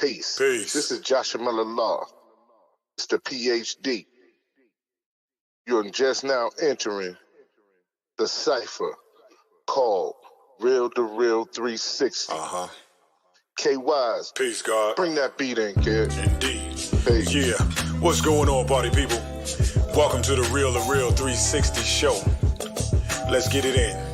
Peace. Peace. This is Joshua Miller Law, Mr. PhD. You're just now entering the cipher called Real to Real 360. KYs. Peace, God. Bring that beat in, kid. Indeed. Peace. Yeah. What's going on, party people? Welcome to the Real to Real 360 show. Let's get it in.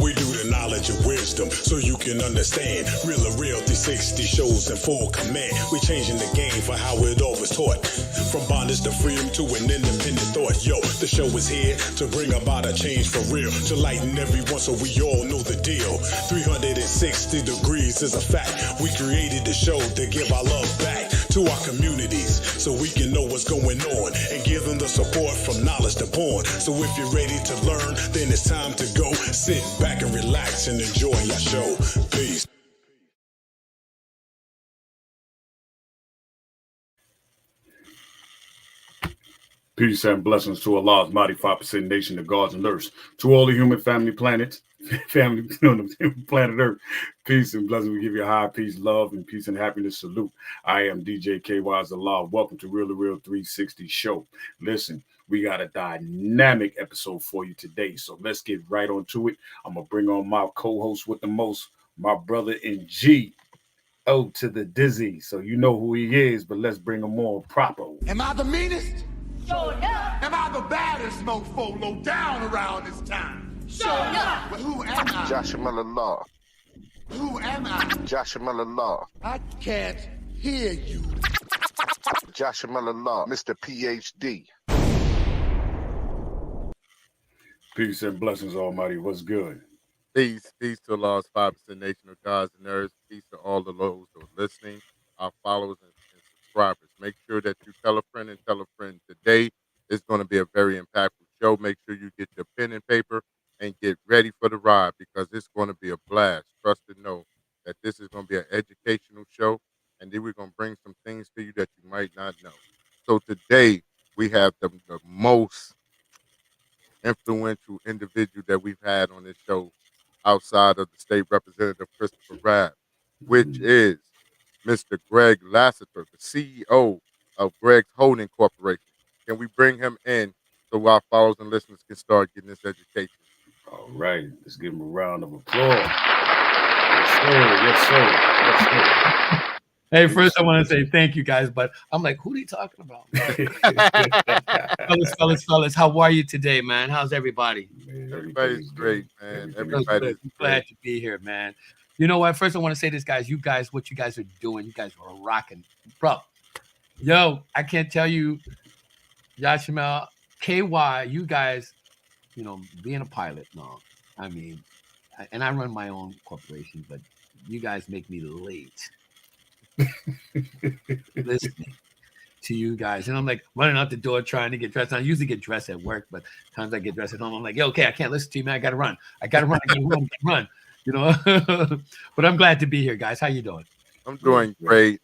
We do the knowledge and wisdom so you can understand. Real to Real 360 shows in full command. We changing the game for how it all was taught. From bondage to freedom to an independent thought. Yo, the show is here to bring about a change for real. To lighten everyone so we all know the deal. 360 degrees is a fact. We created the show to give our love back to our communities so we can know what's going on and give them the support from knowledge to porn. So if you're ready to learn, then it's time to go. Sit back and relax and enjoy your show. Peace. Peace and blessings to Allah's mighty 5% nation, the Gods and Earths, to all the human family planets, family on the planet Earth. Peace and blessings. We give you high peace, love, and peace and happiness. Salute. I am DJ KY's Allah. Welcome to Real to Real 360 show. Listen, we got a dynamic episode for you today, so let's get right on to it. I'm gonna bring on my co-host with the most, my brother in G. O to the Dizzy. So you know who he is, but let's bring him on proper. Am I the meanest? Sure enough. Am I the baddest mofo low down around this time? Sure enough. But who am I? Joshua Miller Law. Who am I? Joshua Miller Law. I can't hear you. Joshua Miller Law, Mr. PhD. Peace and blessings, Almighty. What's good? Peace to Allah's 5% nation of Gods and Earths. Peace to all the those who are listening, our followers and subscribers. Make sure that you tell a friend and tell a friend. Today is going to be a very impactful show. Make sure you get your pen and paper and get ready for the ride because it's going to be a blast. Trust and know that this is going to be an educational show, and then we're going to bring some things to you that you might not know. So today we have the most influential individual that we've had on this show outside of the state representative Christopher Rabb, which is Mr. Greg Lassiter, the CEO of Grex Holding Corporation. Can we bring him in so our followers and listeners can start getting this education? All right, let's give him a round of applause. Yes, sir. Yes, sir. Yes, sir. Hey, first I want to say thank you guys, but I'm like, who are they talking about? fellas, how are you today, man? How's everybody? Man, Everybody's great, man. Everybody's glad to be here, man. You know what? First, I want to say this, guys. What you guys are doing, you guys are rocking, bro. Yo, I can't tell you, Yoshi-Mod, KY, you guys, you know, being a pilot, no, I mean, and I run my own corporation, but you guys make me late listening to you guys. And I'm like running out the door trying to get dressed. I usually get dressed at work, but times I get dressed at home, I'm like, yo, okay, I can't listen to you, man. I gotta run. Run. You know, but I'm glad to be here, guys. How you doing? I'm doing great.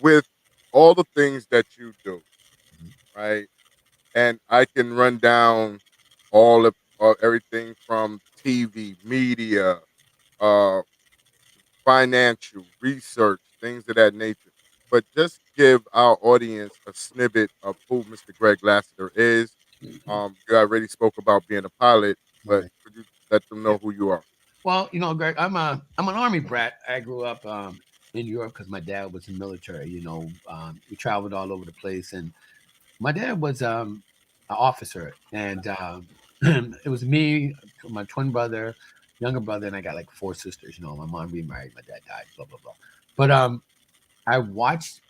With all the things that you do, right? And I can run down all of everything from TV, media, financial, research, things of that nature. But just give our audience a snippet of who Mr. Greg Lassiter is. You already spoke about being a pilot, but could you let them know who you are? Well, you know, Greg, I'm an Army brat. I grew up in Europe because my dad was in the military. You know, we traveled all over the place, and my dad was an officer, and it was me, my twin brother, younger brother, and I got like 4 sisters. You know, my mom remarried, my dad died, blah blah blah. But I watched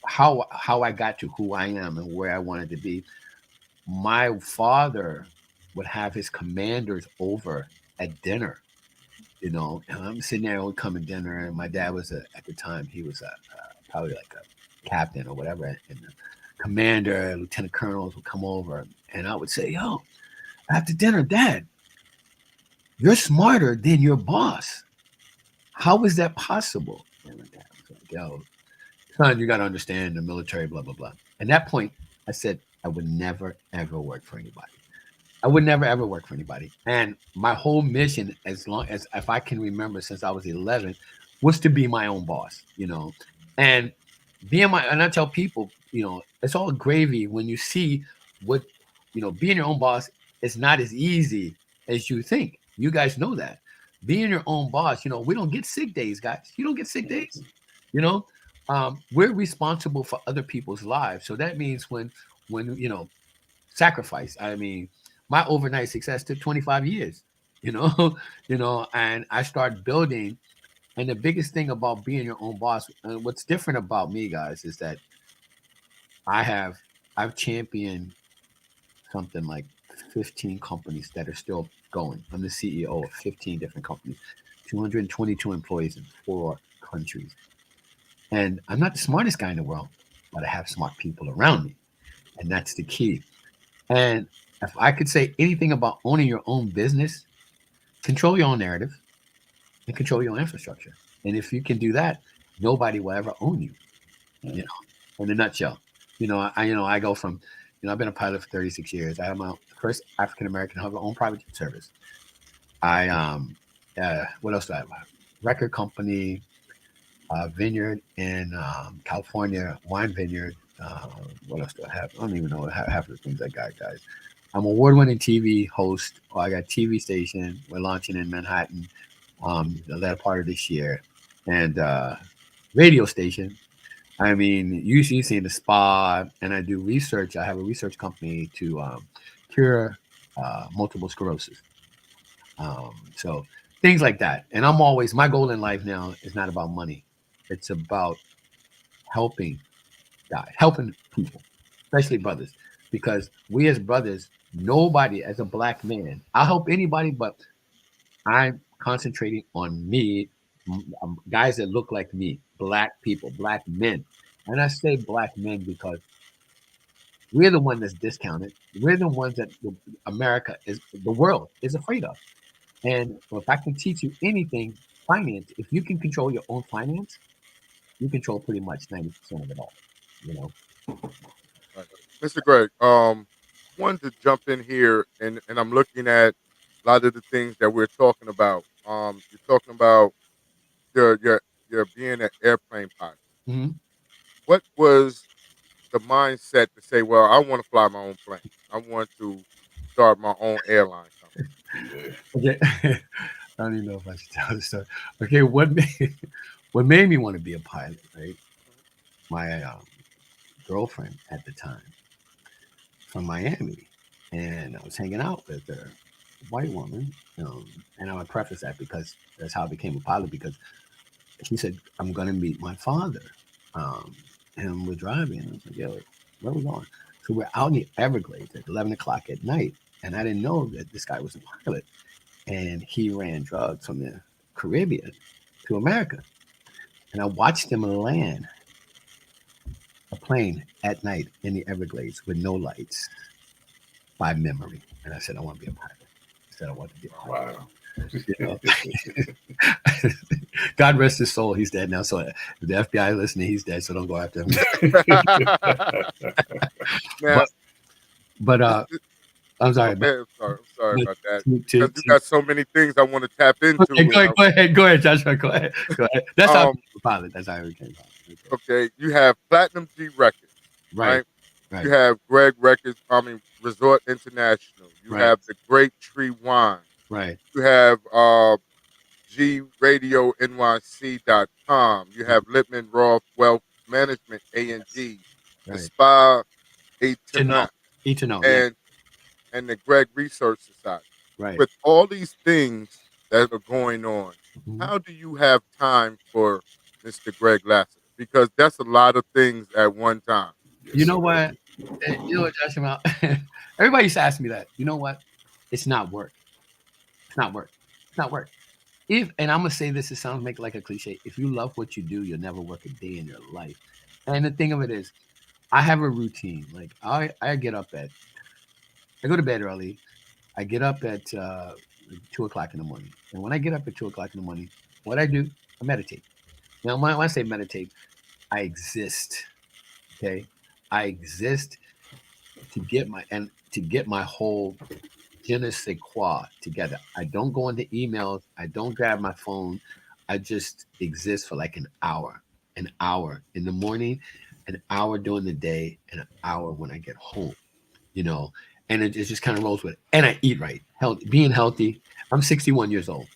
how I got to who I am and where I wanted to be. My father would have his commanders over at dinner. You know, and I'm sitting there, would come at dinner, and my dad was at the time he was probably like a captain or whatever, and the commander, lieutenant colonels would come over, and I would say, "Yo, after dinner, Dad, you're smarter than your boss. How is that possible?" And my dad was like, "Yo, son, you got to understand the military, blah blah blah." At that point, I said I would never ever work for anybody. I would never ever work for anybody. And my whole mission, as long as if I can remember since I was 11, was to be my own boss, and and I tell people, it's all gravy when you see what, being your own boss is not as easy as you think. You guys know that. Being your own boss, we don't get sick days, guys. You don't get sick days, you know. We're responsible for other people's lives. So that means when sacrifice. I mean, my overnight success took 25 years, you know, and I started building. And the biggest thing about being your own boss, and what's different about me, guys, is that I've championed something like 15 companies that are still going. I'm the CEO of 15 different companies, 222 employees in 4 countries. And I'm not the smartest guy in the world, but I have smart people around me. And that's the key. And if I could say anything about owning your own business, control your own narrative and control your own infrastructure. And if you can do that, nobody will ever own you, in a nutshell. I go from, I've been a pilot for 36 years. I am my first African American to have my own private jet service. I what else do I have? Record company, vineyard in California, wine vineyard. What else do I have? I don't even know half of the things I got, guys. I'm award-winning TV host. I got TV station. We're launching in Manhattan the latter part of this year, and radio station. I mean, usually see the spa, and I do research. I have a research company to cure multiple sclerosis. So things like that. And my goal in life now is not about money. It's about helping helping people, especially brothers, because we as brothers, nobody as a black man, I'll help anybody, but I'm concentrating on me, guys that look like me, black people, black men. And I say black men because we're the one that's discounted. We're the ones that the world is afraid of. And if I can teach you anything, finance, if you can control your own finance, you control pretty much 90% of it all, Right. Mr. Greg, wanted to jump in here, and I'm looking at a lot of the things that we're talking about. You're talking about your being an airplane pilot. Mm-hmm. What was the mindset to say, well, I want to fly my own plane. I want to start my own airline company. Okay. I don't even know if I should tell this story. Okay, what made me want to be a pilot, right? My girlfriend at the time from Miami, and I was hanging out with her, white woman, and I would preface that because that's how I became a pilot. Because she said, "I'm going to meet my father," and we're driving, and I was like, "Yo, where are we going?" So we're out in the Everglades at 11 o'clock at night, and I didn't know that this guy was a pilot, and he ran drugs from the Caribbean to America, and I watched him land a plane at night in the Everglades with no lights by memory. And I said, I want to be a pilot. I said, I want to be a pilot. Wow. God rest his soul. He's dead now. So if the FBI listening, he's dead. So don't go after him. Now, but I'm sorry. okay, I'm sorry about that. To- Because you got so many things I want to tap into. Okay, go ahead, Joshua. Go ahead. That's how I became a pilot. That's how I became a pilot. Okay, you have Platinum G Records, right? You have Greg Records, Resort International. You have the Great Tree Wine. Right. You have GRadioNYC.com. You have Lippman Roth Wealth Management, ANG. The Spa, Etonal, and the Greg Research Society. Right. With all these things that are going on, how do you have time for Mr. Greg Lassiter? Because that's a lot of things at one time. You know what? Joshua, everybody used to ask me that. You know what? It's not work. It's not work. It's not work. And I'm gonna say this, it sounds make like a cliche. If you love what you do, you'll never work a day in your life. And the thing of it is, I have a routine. Like I go to bed early. I get up at 2 o'clock in the morning. And when I get up at 2 o'clock in the morning, what I do, I meditate. Now, when I say meditate, I exist. Okay, I exist to get my whole je ne sais quoi together. I don't go into emails. I don't grab my phone. I just exist for like an hour in the morning, an hour during the day, and an hour when I get home, you know, and it just kind of rolls with it. And I eat right, being healthy. I'm 61 years old,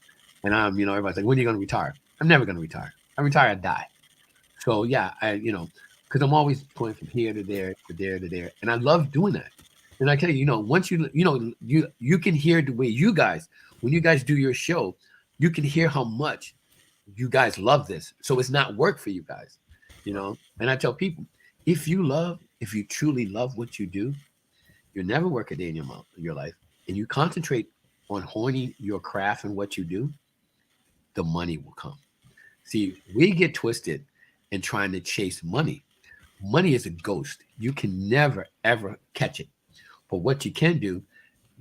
and I'm, everybody's like, when are you going to retire? I'm never going to retire. I retire, I die. So yeah, because I'm always going from here to there, to there to there, and I love doing that. And I tell you, once you can hear the way when you guys do your show, you can hear how much you guys love this. So it's not work for you guys, And I tell people, if you truly love what you do, you'll never work a day in your life, and you concentrate on honing your craft and what you do, the money will come. See, we get twisted in trying to chase money. Money is a ghost. You can never, ever catch it. But what you can do,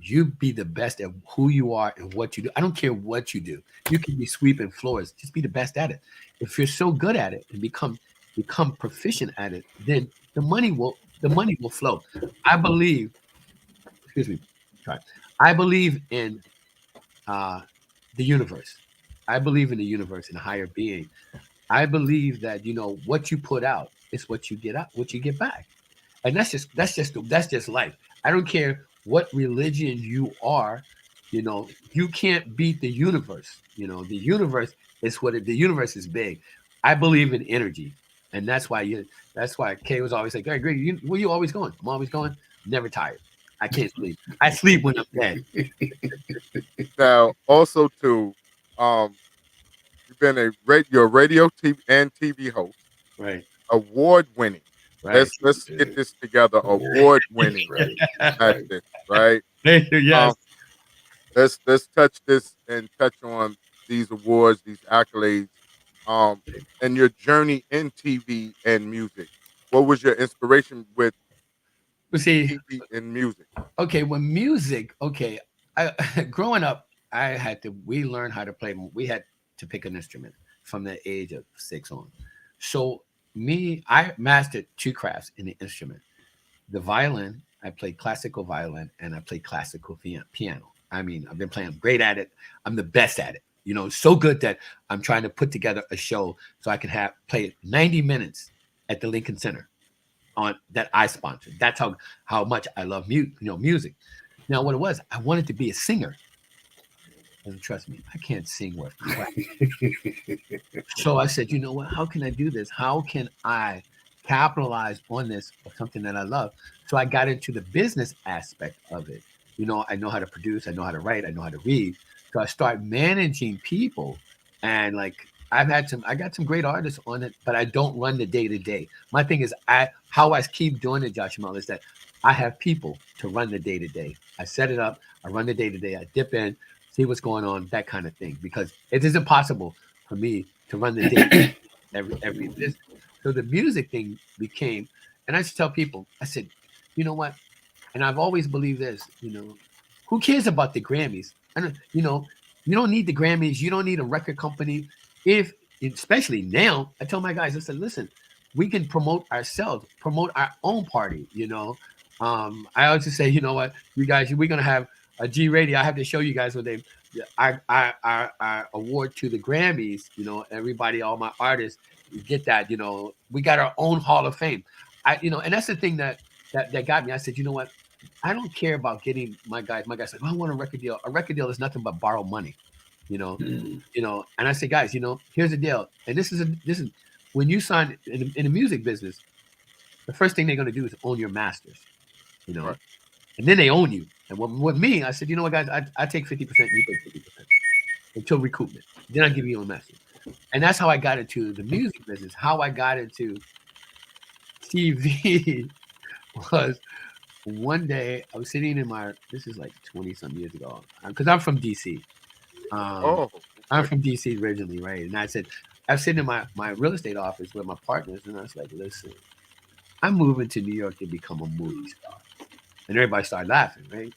you be the best at who you are and what you do. I don't care what you do. You can be sweeping floors. Just be the best at it. If you're so good at it and become proficient at it, then the money will flow. I believe, excuse me, sorry. I believe in the universe. I believe in the universe and a higher being. I believe that what you put out is what you get back, and that's just life. I don't care what religion you are, you can't beat the universe. The universe is the universe is big. I believe in energy, and that's why Kay was always like, "Hey, Greg, where you always going?" I'm always going. Never tired. I can't sleep. I sleep when I'm dead. Now, also too, you've been you're a radio and TV host, Right. award winning. Right. Let's get this together. Award winning at this, right? Yes. Let's touch this and touch on these awards, these accolades, and your journey in TV and music. What was your inspiration with TV and music? Okay, music, growing up, we learned how to play. We had to pick an instrument from the age of 6 on. So I mastered 2 crafts in the instrument. The violin, I played classical violin, and I played classical piano. I mean, I've been playing. I'm great at it. I'm the best at it. So good that I'm trying to put together a show so I can play 90 minutes at the Lincoln Center on that I sponsored. That's how much I love music. Now, what it was, I wanted to be a singer. And trust me, I can't sing worth crap. So I said, you know what? How can I do this? How can I capitalize on this of something that I love? So I got into the business aspect of it. I know how to produce, I know how to write, I know how to read. So I start managing people, and I got some great artists on it, but I don't run the day to day. My thing is, how I keep doing it, Yoshi-Mod, is that I have people to run the day to day. I set it up, I run the day to day, I dip in, see what's going on, that kind of thing, because it is impossible for me to run the day every business. So the music thing became, and I just tell people, I said, you know what? And I've always believed this, who cares about the Grammys? And you don't need the Grammys, you don't need a record company. Especially now, I tell my guys, I said, listen, we can promote ourselves, promote our own party. I always just say, you know what, you guys, we're gonna have a G Radio. I have to show you guys what I award to the Grammys. Everybody, all my artists, you get that. We got our own Hall of Fame. And that's the thing that got me. I said, you know what, I don't care about getting my guys. My guys like, I want a record deal. A record deal is nothing but borrowed money. And I say, guys, here's the deal. And this is when you sign in the music business, the first thing they're going to do is own your masters, Right. And then they own you. And with me, I said, you know what, guys, I take 50%, you take 50% until recoupment. Then I give you a message. And that's how I got into the music business. How I got into TV was one day I was sitting this is like 20 some years ago, because I'm from DC. I'm from DC originally, right? And I was sitting in my real estate office with my partners, and I was like, listen, I'm moving to New York to become a movie star. And everybody started laughing, right?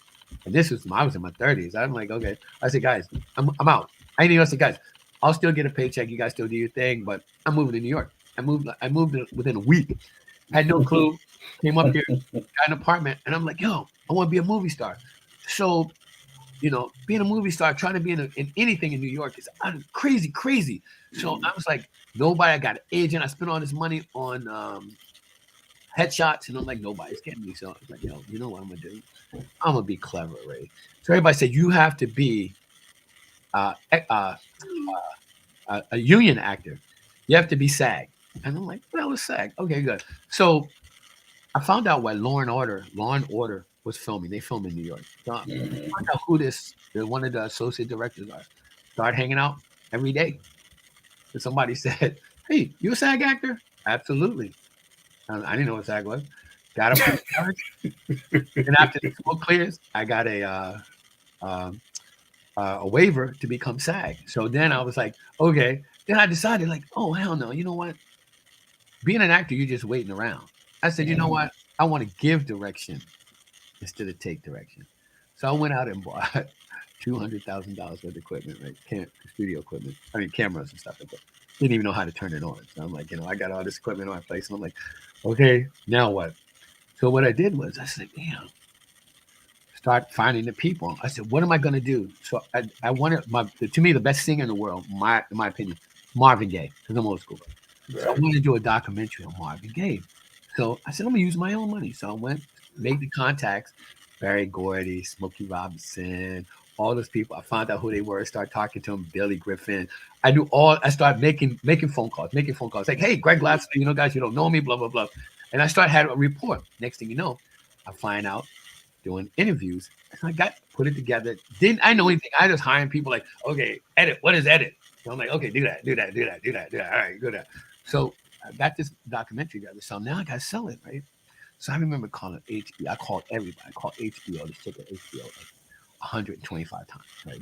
And I was in my 30s. I'm like, okay. I said, guys, I'm out. I didn't even say, guys, I'll still get a paycheck. You guys still do your thing, but I'm moving to New York. I moved within a week. I had no clue. Came up here, got an apartment, and I'm like, yo, I want to be a movie star. So, being a movie star, trying to be in anything in New York is crazy. So I was like, nobody. I got an agent. I spent all this money on headshots, and I'm like, nobody's getting me. So I was like, yo, you know what I'm gonna do? I'm gonna be clever, Ray. So everybody said you have to be a union actor. You have to be SAG. And I'm like, well, it's SAG. Okay, good. So I found out why Law and Order was filming. They filmed in New York. So I found out who one of the associate directors are. Started hanging out every day. And somebody said, hey, you a SAG actor? Absolutely. I didn't know what SAG was. Got him. And after the smoke clears, I got a waiver to become SAG. So then I was like, okay. Then I decided, like, oh, hell no. You know what? Being an actor, you're just waiting around. I said, you know what? I want to give direction instead of take direction. So I went out and bought $200,000 worth of equipment, right? Studio equipment. I mean, cameras and stuff like that. Didn't even know how to turn it on. So I'm like, I got all this equipment on my place. And I'm like, okay, now what? So what I did was I said, damn. Start finding the people. I said, what am I going to do? So I wanted to me, the best singer in the world, in my opinion, Marvin Gaye, because I'm old school. Right. So I wanted to do a documentary on Marvin Gaye. So I said, I'm going to use my own money. So I went, made the contacts, Barry Gordy, Smokey Robinson, all those people. I found out who they were, started talking to them, Billy Griffin. I started making phone calls. Like, hey, Greg Lassiter, guys, you don't know me, blah, blah, blah. And I started having a report. Next thing you know, I find out doing interviews. And I put it together. Didn't I know anything? I just hiring people like, okay, edit. What is edit? So I'm like, okay, do that. All right, do that. So I got this documentary together. So now I got to sell it, right? So I remember calling HBO. I called everybody. I called HBO. This took HBO like 125 times, right?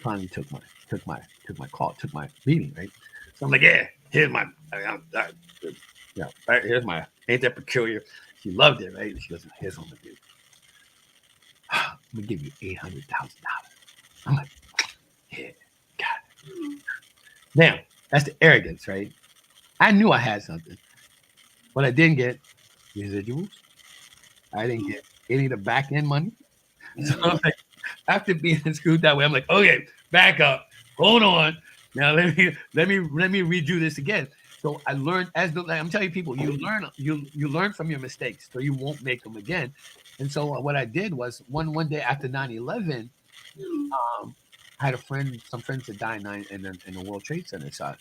Finally took my call, took my meeting, right? So I'm like, yeah, here's my, right, here's my, ain't that peculiar? She loved it, right? She goes, here's what I'm gonna do. I'm gonna give you $800,000. I'm like, yeah, got it. Now, that's the arrogance, right? I knew I had something. What I didn't get residuals. I didn't get any of the back end money. So I'm like, after being screwed that way, I'm like, okay, back up, hold on. Now let me redo this again. So I learned I'm telling you people, you learn from your mistakes, so you won't make them again. And so what I did was one day after 9/11, I had some friends that died in the World Trade Center. So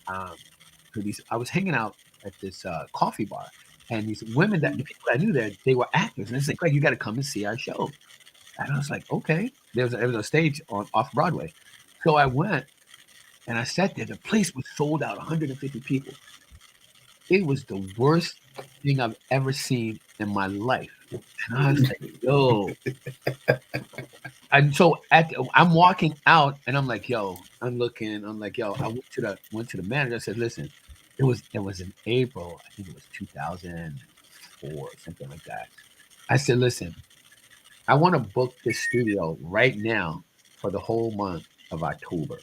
I was hanging out at this coffee bar, and these women the people I knew there, they were actors, and they said, Greg, you got to come and see our show. And I was like, okay. There was a stage off Broadway. So I went and I sat there. The place was sold out, 150 people. It was the worst thing I've ever seen in my life. And I was like, yo. And so I'm walking out and I'm like, yo, I'm like, yo, I went to the manager. I said, listen, it was in April. I think it was 2004, something like that. I said, listen, I want to book this studio right now for the whole month of October.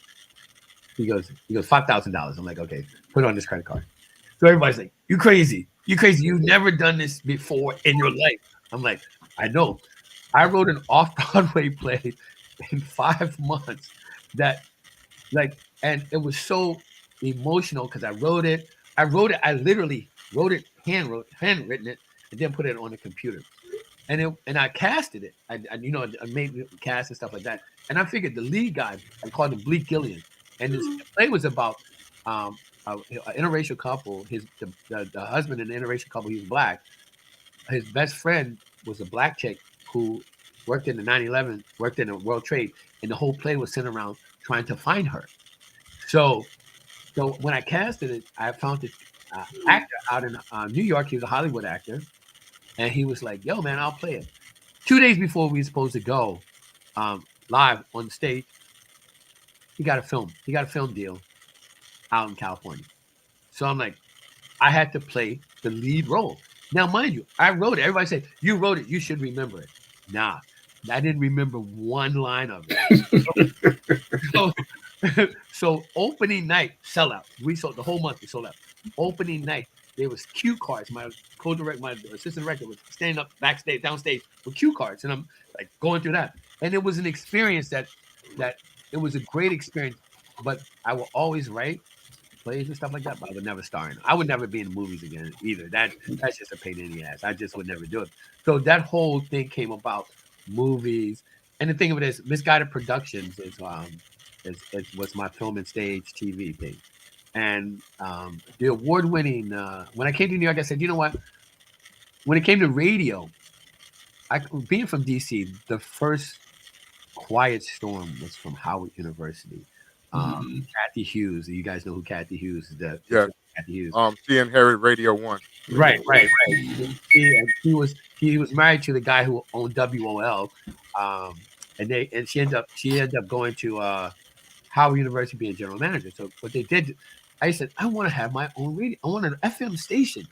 He goes, $5,000. I'm like, okay, put it on this credit card. So everybody's like, you crazy. You've never done this before in your life. I'm like, I know. I wrote an off-Broadway play in 5 months and it was so emotional because I wrote it. I literally wrote it, handwritten it, and then put it on the computer. And I casted it. I made the cast and stuff like that. And I figured the lead guy, I called him Bleak Gillian. And the play was about an interracial couple. The husband in the interracial couple, he was black. His best friend was a black chick who worked in the 9/11, worked in the World Trade, and the whole play was centered around trying to find her. So when I casted it, I found this actor out in New York. He was a Hollywood actor. And he was like, yo, man, I'll play it. 2 days before we were supposed to go live on the stage, he got a film deal out in California. So I'm like, I had to play the lead role. Now, mind you, I wrote it. Everybody said, you wrote it. You should remember it. Nah, I didn't remember one line of it. So opening night, sellout. We sold the whole month. We sold out. Opening night, there was cue cards. My co-director, my assistant director was standing up downstage with cue cards, and I'm like going through that. And it was an experience that it was a great experience. But I will always write plays and stuff like that, but I would never star in it. I would never be in movies again either. That's just a pain in the ass. I just would never do it. So that whole thing came about movies. And the thing of it is, Misguided Productions is was my film and stage TV thing. And the award-winning when I came to New York, I said, you know what? When it came to radio, being from DC, the first Quiet Storm was from Howard University. Kathy Hughes, you guys know who Kathy Hughes is. Yes. Kathy Hughes. She inherited Radio One. Right. He was married to the guy who owned WOL, and she ended up going to Howard University being general manager. So what they did, I said, I want to have my own radio. I want an FM station.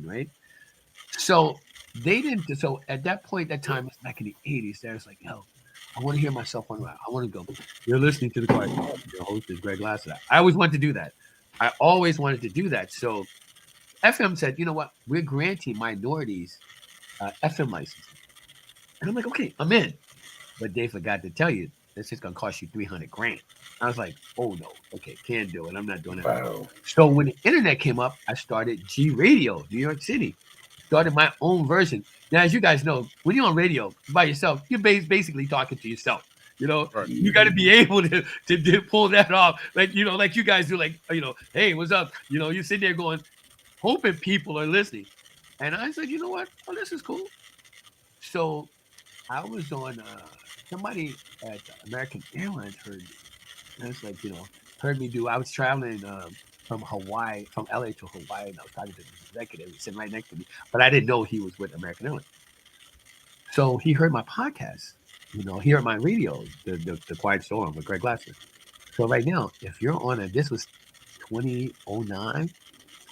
Right? So they didn't. So at that point, that time, it's back in the 80s. There was like, yo, I want to hear myself on. I want to go. You're listening to the Quiet Storm. Your host is Greg Lassiter. I always wanted to do that. I always wanted to do that. So FM said, you know what? We're granting minorities FM licenses. And I'm like, okay, I'm in. But they forgot to tell you, this is going to cost you $300,000. I was like, oh no, okay, can't do it. I'm not doing it. Wow. So when the internet came up, I started G Radio, New York City. Started my own version. Now, as you guys know, when you're on radio by yourself, you're basically talking to yourself. You know, Right. You got to be able to pull that off. Like, you know, like you guys do, like, you know, hey, what's up? You know, you're sitting there going, hoping people are listening. And I said, you know what? Oh, this is cool. So I was on, somebody at American Airlines heard me. And it's like, you know, heard me do, I was traveling from Hawaii, from LA to Hawaii, and I was talking to this executive. He sitting right next to me, but I didn't know he was with American Airlines. So he heard my podcast, you know, he heard my radio, the Quiet Storm with Greg Lassiter. So right now, if you're on this was 2009,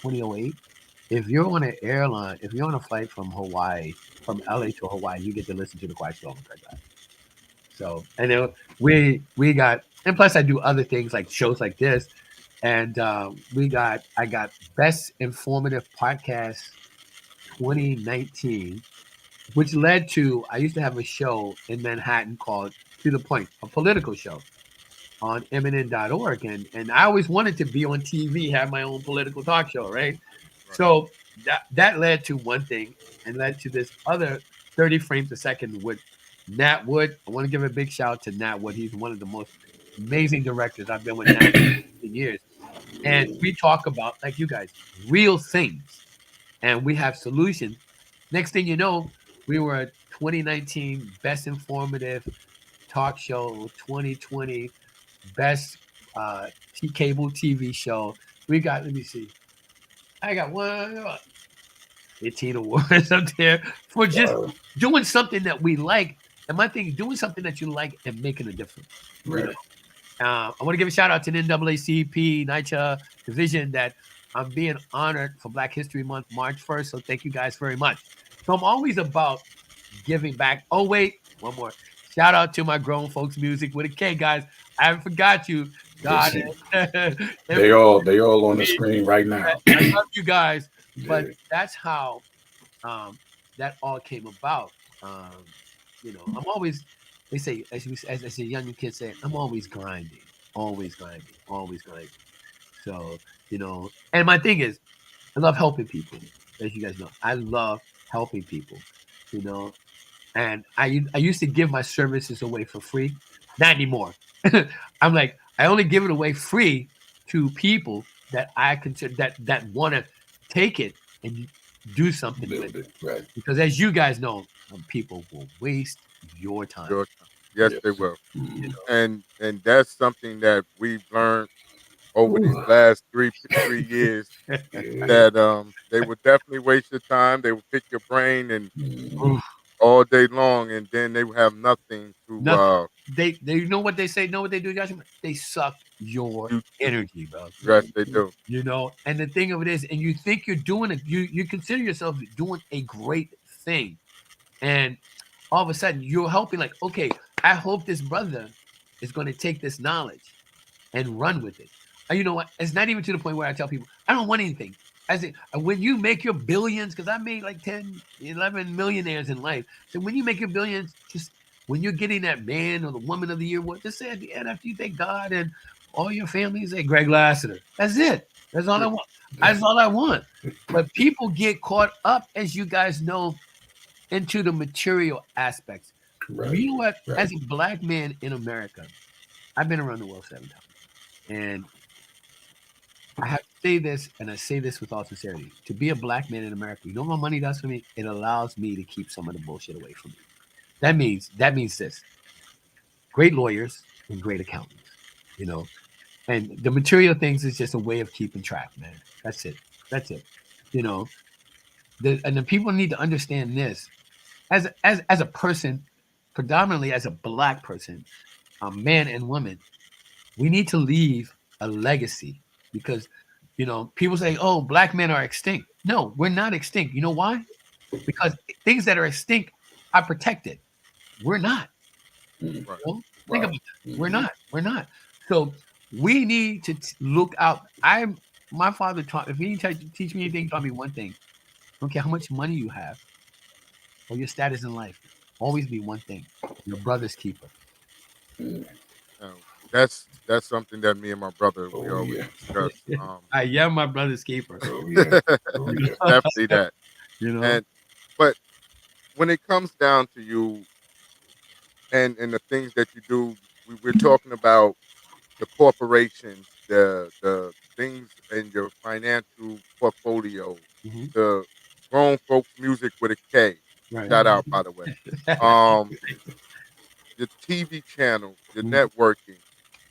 2008. If you're on an airline, if you're on a flight from Hawaii, from LA to Hawaii, you get to listen to the Quiet Storm with Greg Lassiter. So, and then we got, and plus I do other things like shows like this. And I got Best Informative Podcast 2019, which led to, I used to have a show in Manhattan called To the Point, a political show on MNN.org. And I always wanted to be on TV, have my own political talk show, right? So that led to one thing and led to this other 30 frames a second with Nat Wood. I want to give a big shout out to Nat Wood. He's one of the most amazing directors. I've been with Nat for 15 years. And we talk about, like you guys, real things. And we have solutions. Next thing you know, we were a 2019 Best Informative Talk Show, 2020 Best Cable TV Show. We got, let me see. I got 15 awards up there for just doing something that we like. And my thing is doing something that you like and making a difference. Right. You know? I want to give a shout out to the NAACP NYCHA division that I'm being honored for Black History Month, March 1st. So thank you guys very much. So I'm always about giving back. Oh, wait, one more. Shout out to my Grown Folks Music with a K, guys. I haven't forgot you. God, they all on the screen right now. I love you guys, but that's how that all came about. You know, I'm always, they say, as a young kid say, I'm always grinding. So, you know, and my thing is, I love helping people. As you guys know, I love helping people, you know, and I used to give my services away for free. Not anymore. I'm like, I only give it away free to people that I consider that want to take it and do something with it. Right. Because as you guys know, people will waste your time. Yes, they will. You know? And that's something that we've learned over these last three years that they will definitely waste your time. They will pick your brain and all day long, and then they will have nothing to. They you know what they say? Know what they do, Josh? They suck your energy, bro. Yes, they do. You know, and the thing of it is, and you think you're doing it, you consider yourself doing a great thing, and all of a sudden you're helping. Like, okay, I hope this brother is going to take this knowledge and run with it. And you know what? It's not even to the point where I tell people I don't want anything. As it, when you make your billions, because I made like 10, 11 millionaires in life. So when you make your billions, just when you're getting that man or the woman of the year award, just say at the end after you thank God and all your family, say Greg Lassiter. That's it. That's all I want. That's all I want. But people get caught up, as you guys know, into the material aspects. Right. You know what? Right. As a black man in America, I've been around the world 7 times. And I have to say this, and I say this with all sincerity. To be a black man in America, you know what money does for me? It allows me to keep some of the bullshit away from me. That means this. Great lawyers and great accountants, you know. And the material things is just a way of keeping track, man. That's it. That's it. You know. And the people need to understand this. As a person, predominantly as a black person, a man and woman, we need to leave a legacy because, you know, people say, oh, black men are extinct. No, we're not extinct. You know why? Because things that are extinct are protected. We're not. Right. You know? Think about that. We're not. We're not. So we need to look out. My father taught, if he teach me anything, taught me one thing. I don't care how much money you have or your status in life. Always be one thing: your brother's keeper. That's something that me and my brother we Oh, always yeah. discuss. I am my brother's keeper. Oh, yeah. Oh, yeah. Definitely that. You know. And but when it comes down to you and the things that you do, we're talking about the corporations, the things in your financial portfolio, Mhm. the grown folks music with a K. Right. Shout out, by the way. The TV channel, your Mhm. networking,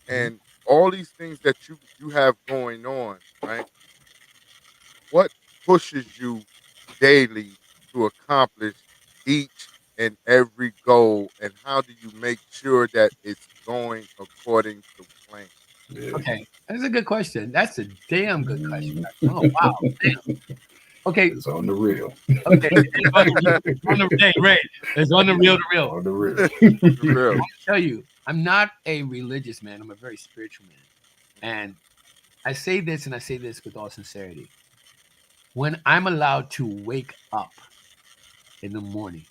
and all these things that you have going on, right? What pushes you daily to accomplish each and every goal, and how do you make sure that it's going according to plan? Yeah. Okay, that's a good question. That's a damn good question. Oh wow, damn. Okay, It's on the real. okay. It's on the hey, Ray. It's on the real to real. On the real. For real. I'll tell you, I'm not a religious man. I'm a very spiritual man, and I say this, and I say this with all sincerity. When I'm allowed to wake up in the morning,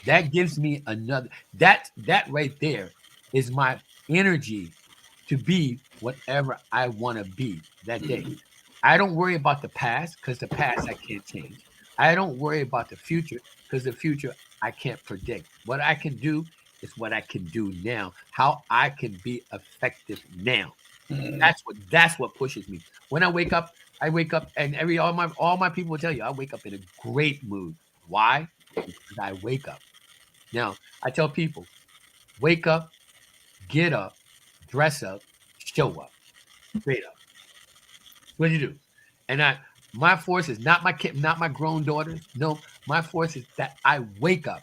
that gives me another. That right there is my energy to be whatever I want to be that day. I don't worry about the past because the past I can't change. I don't worry about the future because the future I can't predict. What I can do is what I can do now. How I can be effective now. That's what pushes me. When I wake up and all my people will tell you I wake up in a great mood. Why? Because I wake up. Now, I tell people, wake up, get up, dress up, show up, straight up. What do you do? And my force is not my kid, not my grown daughters. No, my force is that I wake up.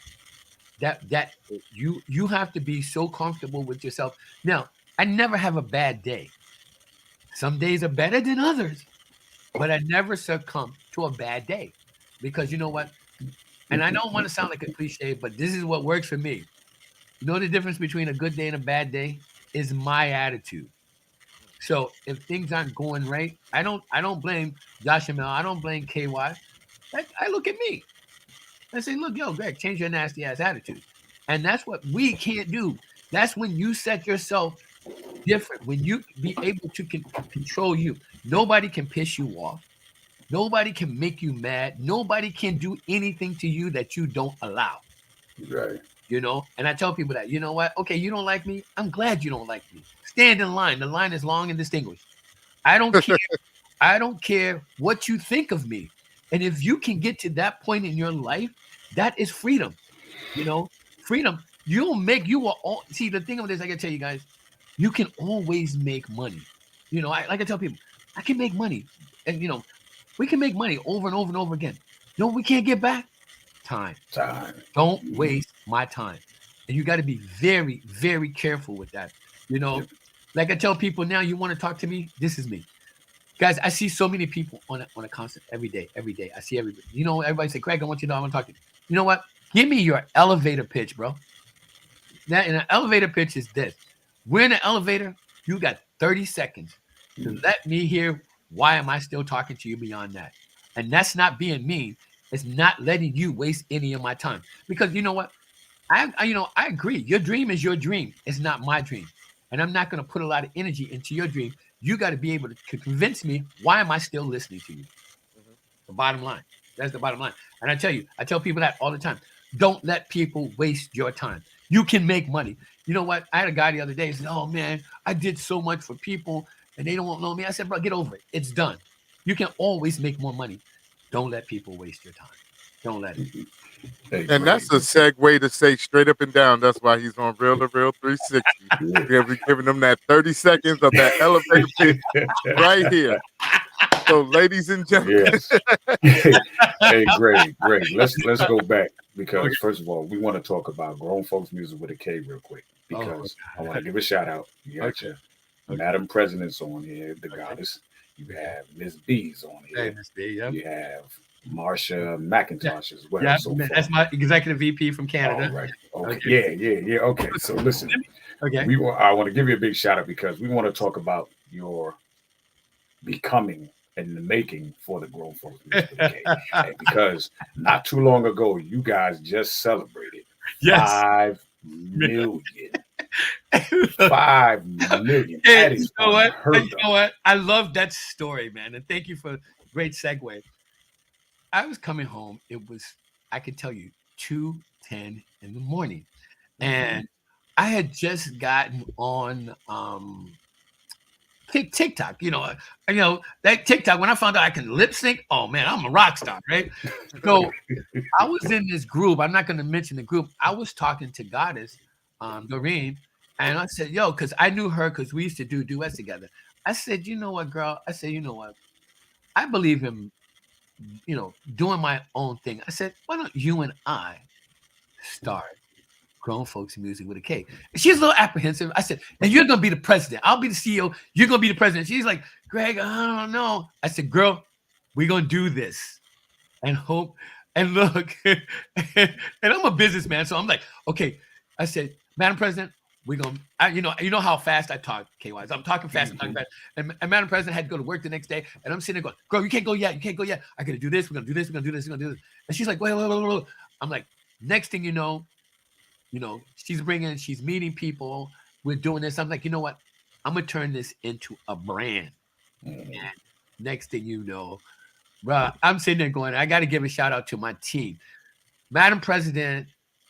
That you have to be so comfortable with yourself. Now, I never have a bad day. Some days are better than others, but I never succumb to a bad day because you know what? And I don't want to sound like a cliche, but this is what works for me. You know the difference between a good day and a bad day is my attitude. So if things aren't going right, I don't blame Josh and Mel. I don't blame KY. I look at me. I say, look, yo, Greg, change your nasty ass attitude. And that's what we can't do. That's when you set yourself different. When you be able to control you. Nobody can piss you off. Nobody can make you mad. Nobody can do anything to you that you don't allow. Right. You know, and I tell people that, you know what? Okay, you don't like me. I'm glad you don't like me. Stand in line. The line is long and distinguished. I don't care. I don't care what you think of me. And if you can get to that point in your life, that is freedom. You know, freedom. You will all see the thing of this. I can tell you guys, you can always make money. You know, like I tell people, I can make money, and you know, we can make money over and over and over again. You know, we can't get back time. Don't waste my time. And you got to be very, very careful with that. You know, like I tell people now, you want to talk to me? This is me. Guys, I see so many people on a constant every day. I see everybody. You know, everybody say, Craig, I want to talk to you. You know what? Give me your elevator pitch, bro. That in an elevator pitch is this. We're in an elevator. You got 30 seconds to let me hear why am I still talking to you beyond that. And that's not being mean. It's not letting you waste any of my time. Because you know what? I agree. Your dream is your dream. It's not my dream. And I'm not going to put a lot of energy into your dream. You got to be able to convince me, why am I still listening to you? Mhm. The bottom line. That's the bottom line. And I tell people that all the time. Don't let people waste your time. You can make money. You know what? I had a guy the other day said, oh man, I did so much for people and they don't know me. I said, bro, get over it. It's done. You can always make more money. Don't let people waste your time. Don't let it. Hey, And that's a Greg. segue to say straight up and down. That's why he's on Real to Real 360. We're giving him that 30 seconds of that elevator pitch right here. So, ladies and gentlemen, Yes. Hey, Greg, let's go back because first of all, we want to talk about grown folks music with a K real quick because I want to give a shout out. You got your Madam President's on here, the goddess. You have Miss B's on here. Hey, Miss B, yeah. You have Marsha McIntosh as well. Yeah, so that's my executive VP from Canada. All right. Okay. Yeah. Okay. So listen, Okay. I want to give you a big shout out because we want to talk about your becoming and the making for the grown folks music with a K. And because not too long ago, you guys just celebrated 5 million. 5 million. That is unheard You know what? I love that story, man. And thank you for great segue. I was coming home. It was, I could tell you, 2:10 in the morning. And I had just gotten on TikTok. You know that TikTok. When I found out I can lip sync, oh man, I'm a rock star, right? So I was in this group. I'm not going to mention the group. I was talking to Goddess, Doreen, and I said, "Yo," because I knew her because we used to do duets together. I said, "You know what, girl?" I said, "You know what? I believe in, doing my own thing." I said, "Why don't you and I start grown folks music with a K?" And she's a little apprehensive. I said, "And you're gonna be the president. I'll be the CEO. You're gonna be the president." She's like, "Greg, I don't know." I said, "Girl, we're gonna do this and hope and look." And I'm a businessman, so I'm like, "Okay." I said, "Madam President, we're gonna, you know how fast I talk, KY. I'm talking fast, I'm talking fast." And Madam President had to go to work the next day, and I'm sitting there going, "Girl, you can't go yet. You can't go yet. I gotta do this. We're gonna do this. We're gonna do this. We're gonna do this." And she's like, "Wait." I'm like, next thing you know, she's meeting people. We're doing this. I'm like, you know what? I'm gonna turn this into a brand. And next thing you know, bro, I'm sitting there going, I got to give a shout out to my team, Madam President,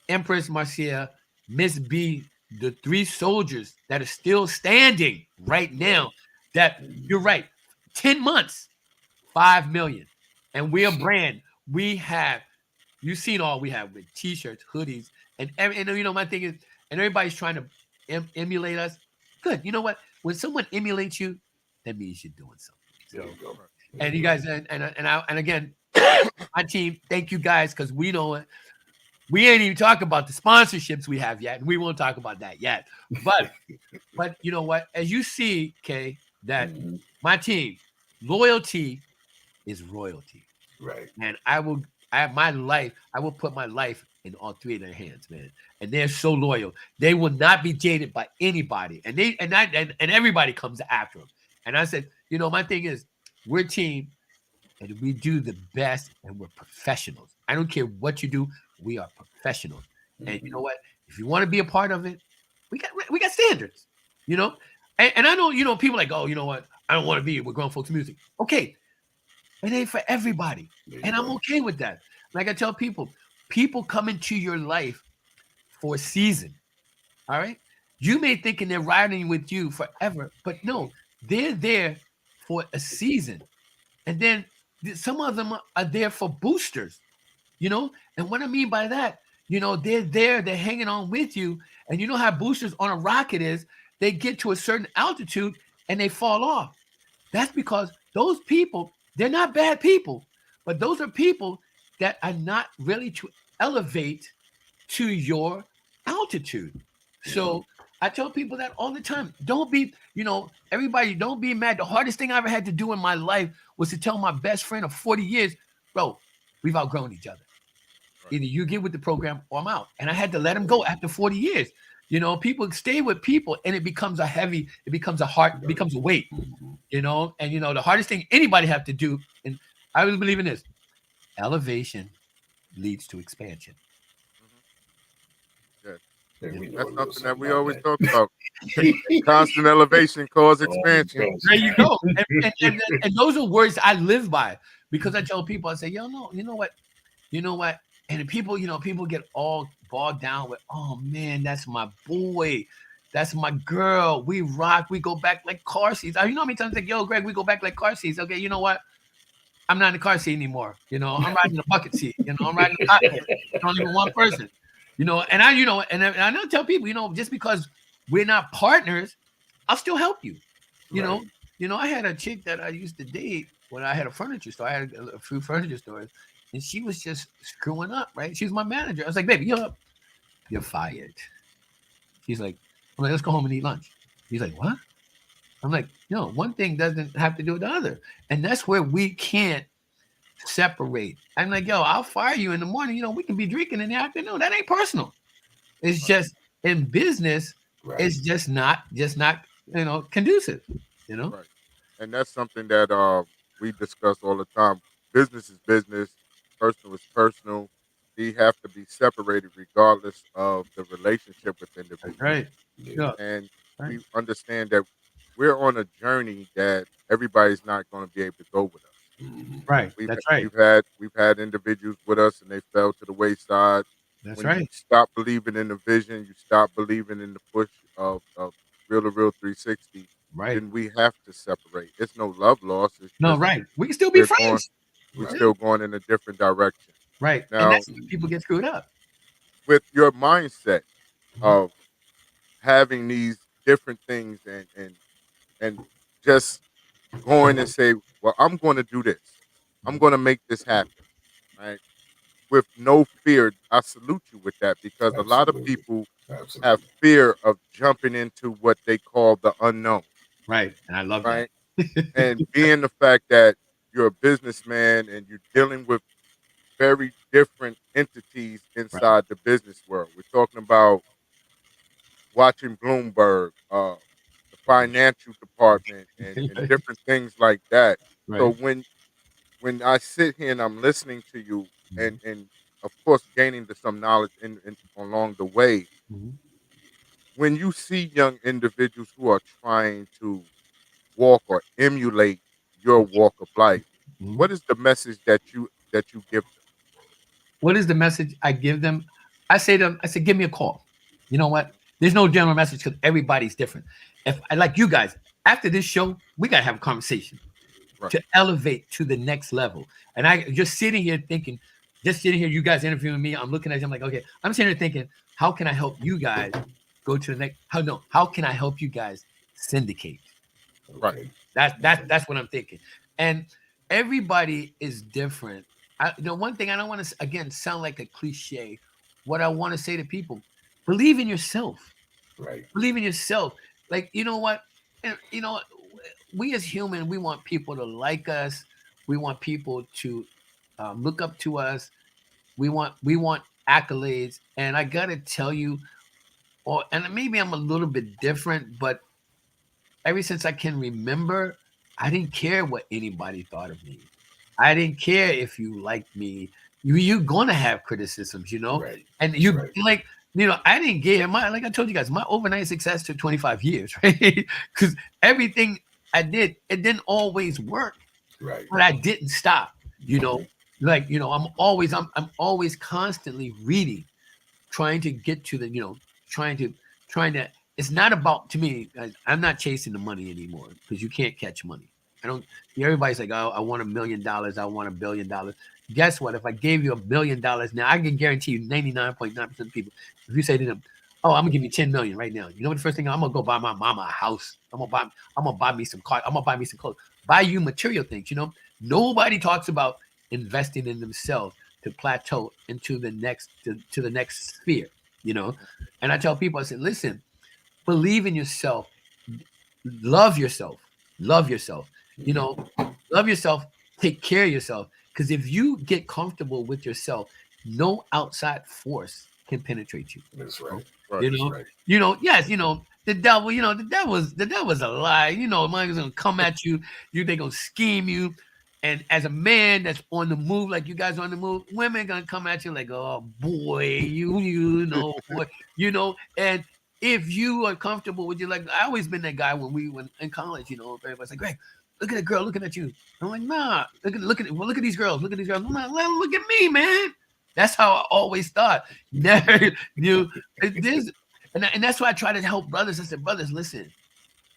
Empress Marcia, Miss B, the 3 soldiers that are still standing right now. That you're right, 10 months, 5 million, and we're a brand. We have. You've seen all we have with T-shirts, hoodies, and my thing is, and everybody's trying to emulate us. Good. You know what? When someone emulates you, that means you're doing something. So, and you guys, and again, my team, thank you guys, because we know it. We ain't even talking about the sponsorships we have yet, and we won't talk about that yet. But you know what? As you see, Kay, that my team, loyalty is royalty. Right. And I will put my life in all 3 of their hands, man. And they're so loyal. They will not be jaded by anybody. And everybody comes after them. And I said, my thing is, we're a team and we do the best and we're professionals. I don't care what you do. We are professionals. And you know what? If you want to be a part of it, we got standards, And I know, people like, oh, you know what? I don't want to be with grown folks music. Okay. It ain't for everybody. And I'm okay with that. Like I tell people come into your life for a season. All right. You may think they're riding with you forever, but no, they're there for a season. And then some of them are there for boosters, And what I mean by that, they're there, they're hanging on with you. And you know how boosters on a rocket is, they get to a certain altitude and they fall off. That's because those people, they're not bad people, but those are people that are not ready to elevate to your altitude. So I tell people that all the time. Don't be, everybody, don't be mad. The hardest thing I ever had to do in my life was to tell my best friend of 40 years, bro, we've outgrown each other. Either you get with the program or I'm out. And I had to let him go after 40 years. People stay with people and it becomes a weight, and the hardest thing anybody have to do, and I really believe in this, elevation leads to expansion. That's something that we always talk about. Constant elevation cause expansion. There you go. And those are words I live by, because I tell people, I say, yo, no, you know what? And the people, people get all bogged down with, oh man, that's my boy. That's my girl. We rock. We go back like car seats. You know how many times I say, yo, Greg, we go back like car seats. Okay, you know what? I'm not in the car seat anymore. I'm riding the bucket seat. I'm riding the cockpit. It's only one person. And I don't tell people, just because we're not partners, I'll still help you. I had a chick that I used to date when I had a furniture store. I had a few furniture stores, and she was just screwing up, right? She was my manager. I was like, baby, you're fired. She's like, I'm like, let's go home and eat lunch. He's like, what? I'm like, one thing doesn't have to do with the other. And that's where we can't separate. I'm like, yo, I'll fire you in the morning. We can be drinking in the afternoon. That ain't personal. It's just in business, it's just not conducive, Right. And that's something that we discuss all the time. Business is business, personal is personal. They have to be separated regardless of the relationship with individuals. Right. Yeah. And we understand that we're on a journey that everybody's not going to be able to go with us. Right. That's right. We've had individuals with us and they fell to the wayside. That's when right. you stop believing in the vision, you stop believing in the push of Real to Real 360. Right. Then we have to separate. It's no love loss. It's no, right. We can still be friends. We're still going in a different direction. Right. Now, and that's when people get screwed up. With your mindset of having these different things and just going and say, well, I'm going to do this. I'm going to make this happen. Right. With no fear. I salute you with that, because a lot of people have fear of jumping into what they call the unknown. Right. And I love that. And being the fact that you're a businessman and you're dealing with very different entities inside the business world. We're talking about watching Bloomberg, the financial department, and different things like that. Right. So when I sit here and I'm listening to you and of course gaining some knowledge in along the way, when you see young individuals who are trying to walk or emulate your walk of life, what is the message that you give them? What is the message I give them? I say to them, give me a call. You know what? There's no general message because everybody's different. If I like you guys, after this show, we gotta have a conversation to elevate to the next level. And I just sitting here, you guys interviewing me. I'm looking at you. I'm like, okay, I'm sitting here thinking, how can I help you guys go to the next? How can I help you guys syndicate? Right. That's what I'm thinking. And everybody is different. One thing I don't want to again sound like a cliche. What I want to say to people: believe in yourself. Right. Believe in yourself. Like, you know what? And we as human, we want people to like us. We want people to look up to us. We want accolades. And I gotta tell you, and maybe I'm a little bit different, but ever since I can remember, I didn't care what anybody thought of me. I didn't care if you liked me. You're gonna have criticisms, Right. And you like, I didnn't get like I told you guys, my overnight success took 25 years, right? Because everything I did, it didn't always work, right? But I didn't stop, I'm always constantly reading, trying to get to the, trying to. It's not about, to me, I'm not chasing the money anymore because you can't catch money. Everybody's like, oh, I want $1 million. I want $1 billion. Guess what? If I gave you $1 billion now, I can guarantee you 99.9% of people, if you say to them, oh, I'm gonna give you 10 million right now. You know what the first thing? I'm gonna go buy my mama a house. I'm gonna buy me some cars. I'm gonna buy me some clothes. Buy you material things, Nobody talks about investing in themselves to plateau into the next to the next sphere, And I tell people, I said, listen, believe in yourself, love yourself, love yourself, take care of yourself. Because if you get comfortable with yourself, no outside force can penetrate you. That's right. Yes, the devil, the devil's a lie. Man's gonna come at you, they're gonna scheme you. And as a man that's on the move, like you guys are on the move, women are gonna come at you like, oh boy, you know, boy, you know. And if you are comfortable with you, like I always been that guy when we went in college, you know, everybody's like, Greg, look at a girl looking at you. I'm like, nah, look at these girls, look at these girls. I'm like, well, look at me, man. That's how I always thought. Never knew this, and that's why I try to help brothers. I said, brothers, listen,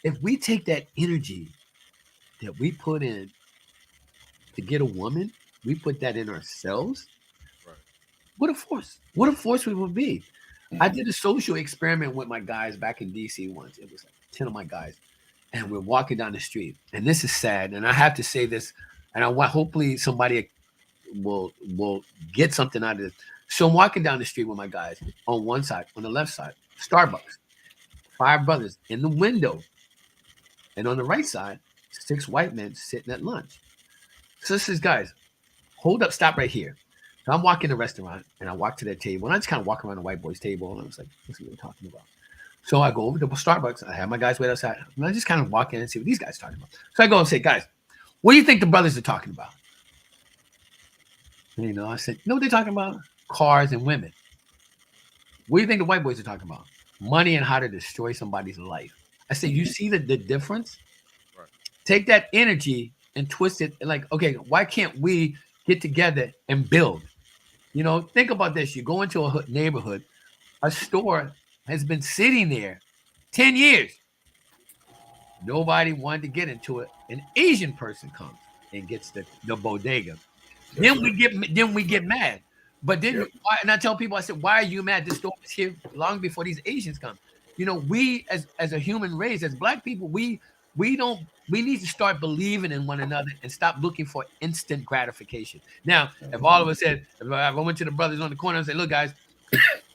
if we take that energy that we put in to get a woman, we put that in ourselves. Right. What a force we would be. I did a social experiment with my guys back in DC once. It was like 10 of my guys, and we're walking down the street. And this is sad, and I have to say this, and I want hopefully somebody will get something out of this. So I'm walking down the street with my guys. On one side, on the left side, Starbucks, 5 brothers in the window, and on the right side, 6 white men sitting at lunch. So this is, guys, hold up, stop right here. So I'm walking the restaurant, and I walk to their table, and I just kind of walk around the white boy's table, and I was like, what's he talking about? So I go over to Starbucks. I have my guys wait outside, and I just kind of walk in and see what these guys are talking about. So I go and say, guys, what do you think the brothers are talking about? And, you know, I said, you know what they're talking about? Cars and women. What do you think the white boys are talking about? Money and how to destroy somebody's life. I said, you see the difference? Right. Take that energy and twist it. Like, okay, why can't we get together and build? You know, think about this. You go into a neighborhood, a store has been sitting there 10 years. Nobody wanted to get into it. An Asian person comes and gets the bodega. Then we get mad. But then, and I tell people, I said, why are you mad? This store was here long before these Asians come. You know, we as a human race, as Black people, we need to start believing in one another and stop looking for instant gratification. Now, if all of us said, if I went to the brothers on the corner and said, look, guys,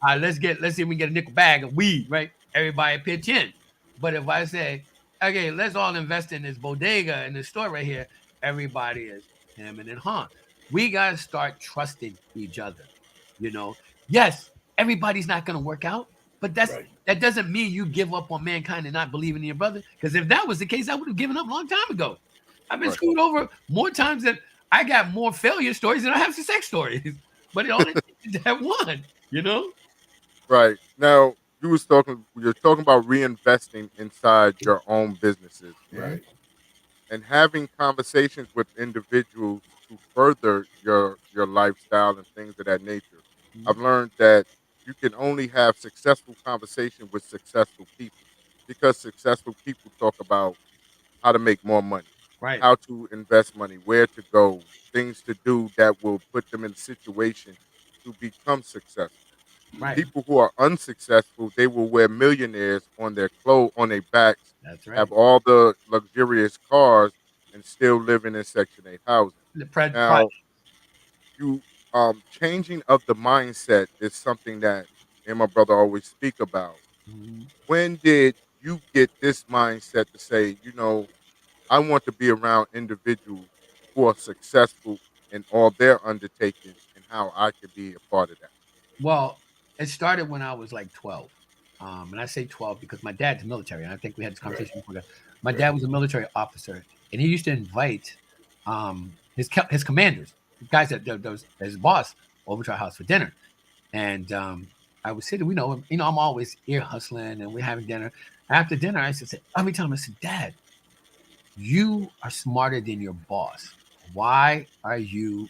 let's see if we can get a nickel bag of weed, right? Everybody pitch in. But if I say, okay, let's all invest in this bodega in this store right here, everybody is hemming and hawing. We got to start trusting each other. You know, yes, everybody's not going to work out, but that doesn't mean you give up on mankind and not believing in your brother. Because if that was the case, I would have given up a long time ago. I've been screwed over more times than I got more failure stories than I have success stories. But it only takes that one, you know? Right. Now, you're talking about reinvesting inside your own businesses. Right. And having conversations with individuals to further your lifestyle and things of that nature. I've learned that you can only have successful conversation with successful people, because successful people talk about how to make more money, Right. how to invest money, where to go, things to do that will put them in a situation to become successful. Right. People who are unsuccessful, they will wear millionaires on their on their backs, That's right. have all the luxurious cars, and still living in Section 8 housing. Now, you changing of the mindset is something that me and my brother always speak about. Mhm. When did you get this mindset to say, you know, I want to be around individuals who are successful in all their undertakings, and how I could be a part of that? Well, it started when I was like 12. And I say 12 because my dad's military, and I think we had this conversation before that. My dad was a military officer, and he used to invite his commanders, the guys that was his boss, over to our house for dinner. And I would sit, I'm always ear hustling, and we're having dinner. After dinner, I used to say, every time I said, Dad, you are smarter than your boss. Why are you,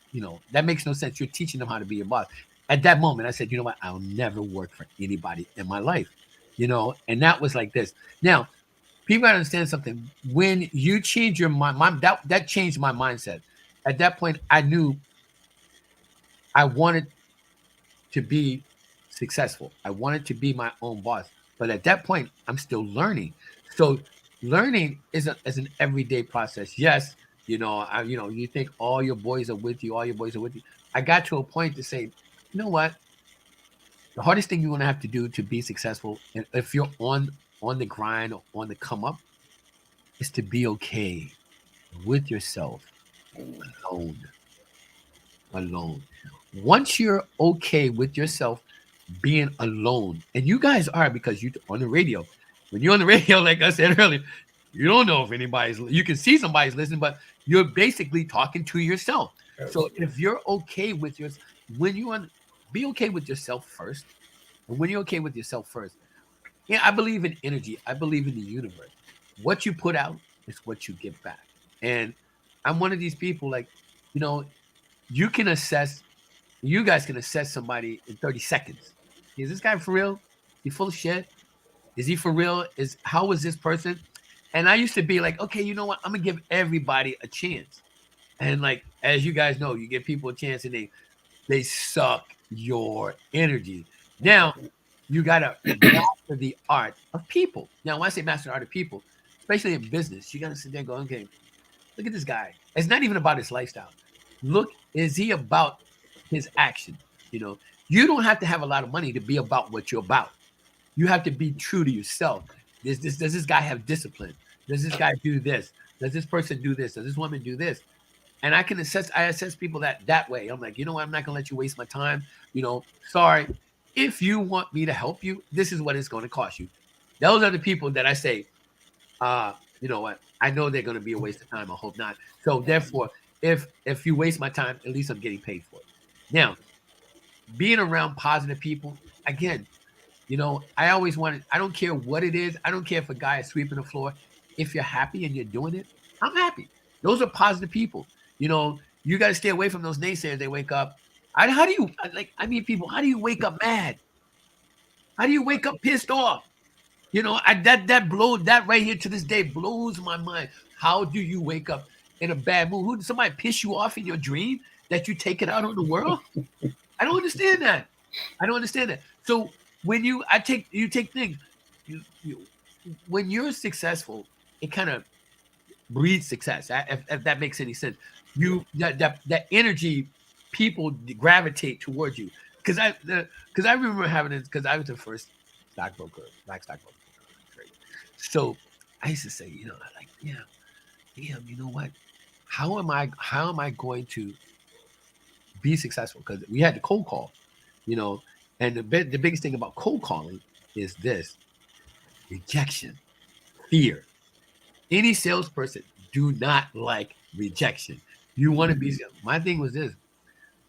that makes no sense. You're teaching them how to be your boss. At that moment, I said, you know what? I'll never work for anybody in my life, and that was like this. Now, people gotta understand something. When you change your mind, that changed my mindset. At that point, I knew I wanted to be successful. I wanted to be my own boss. But at that point, I'm still learning. So learning is an everyday process. Yes, you think all your boys are with you, I got to a point to say, you know what? The hardest thing you're going to have to do to be successful, and if you're on the grind or on the come up, is to be okay with yourself alone. Once you're okay with yourself being alone, and you guys are, because you on the radio, when you're on the radio, like I said earlier, You don't know if anybody's. You can see somebody's listening, but you're basically talking to yourself. Absolutely. So if you're okay with your, when you want, be okay with yourself first, and when you're okay with yourself first, yeah, I believe in energy. I believe in the universe. What you put out is what you get back. And I'm one of these people, like, you know, you can assess, you guys can assess somebody in 30 seconds. Is this guy for real? He full of shit? Is he for real? How is this person? And I used to be like, okay, you know what? I'm gonna give everybody a chance. And like, as you guys know, you give people a chance and they suck your energy. Now, you gotta master the art of people. Now, when I say master the art of people, especially in business, you gotta sit there and go, okay, look at this guy. It's not even about his lifestyle. Look, is he about his action? You know, you don't have to have a lot of money to be about what you're about. You have to be true to yourself. Does this guy have discipline? Does this guy do this? Does this person do this? Does this woman do this? And I assess people that way. I'm like, you know what? I'm not gonna let you waste my time. You know, sorry. If you want me to help you, this is what it's going to cost you. Those are the people that I say, you know what? I know they're going to be a waste of time. I hope not. So therefore, if you waste my time, at least I'm getting paid for it. Now, being around positive people, again, you know, I always wanted, I don't care what it is. I don't care if a guy is sweeping the floor. If you're happy and you're doing it, I'm happy. Those are positive people. You know, you got to stay away from those naysayers. They wake up. How do you, like, I mean, people, how do you wake up mad? How do you wake up pissed off? You know, that right here to this day blows my mind. How do you wake up in a bad mood? Who did somebody piss you off in your dream that you take it out on the world? I don't understand that. I don't understand that. So when you take things, when you're successful, it kind of breeds success. If that makes any sense, that energy, people gravitate towards you. Because I remember having it because I was the first black stockbroker. So I used to say, you know, like, yeah, you know what? How am I going to be successful? Because we had the cold call, you know, and the biggest thing about cold calling is this: rejection, fear. Any salesperson do not like rejection. You want to be. My thing was this: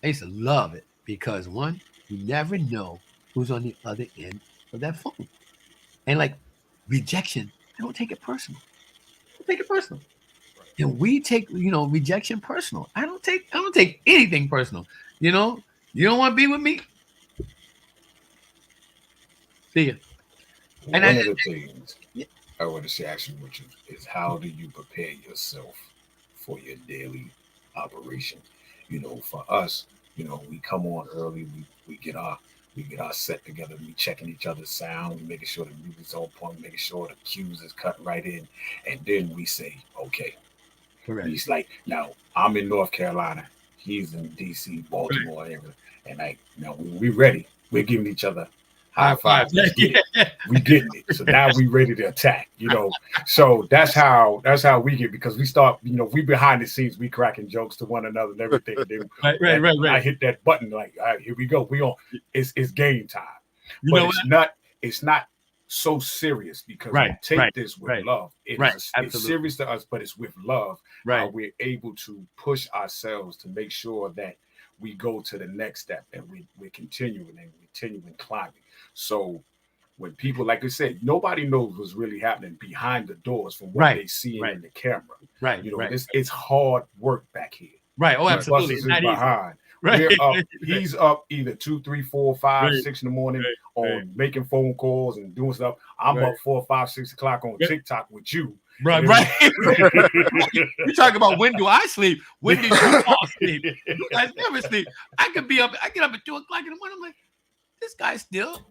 I used to love it because one, you never know who's on the other end of that phone, and like rejection, I don't take it personal. I don't take it personal. And we take, you know, rejection personal. I don't take anything personal. You know, you don't want to be with me. See ya. One of the things I want to say actually, which is how do you prepare yourself for your daily operation? You know, for us, you know, we come on early, we get our set together, we checking each other's sound, we making sure the music's on point, making sure the cues is cut right in, and then we say, okay. Correct. He's like, now I'm in North Carolina, he's in DC, Baltimore area, and like, now we ready. We're giving each other high fives. We getting it. So now we ready to attack, you know. So that's how we get, because we start, you know, we behind the scenes, we cracking jokes to one another and everything. And then right. I hit that button, like, all right, here we go. We on. It's game time. You but know it's not so serious, because we take this with love. It's serious to us, but it's with love. Right. We're able to push ourselves to make sure that we go to the next step, and we're continuing climbing. So when people, like I said, nobody knows what's really happening behind the doors from what they see in the camera. Right. You know, it's hard work back here. Right. Oh, absolutely. It's not behind. Right. We're up. He's up either 2, 3, 4, 5, 6 in the morning on making phone calls and doing stuff. I'm up 4, 5, 6 o'clock on TikTok with you. Right. You talk about when do I sleep? When did you all sleep? You guys never sleep. I get up at 2 o'clock in the morning. I'm like, this guy's still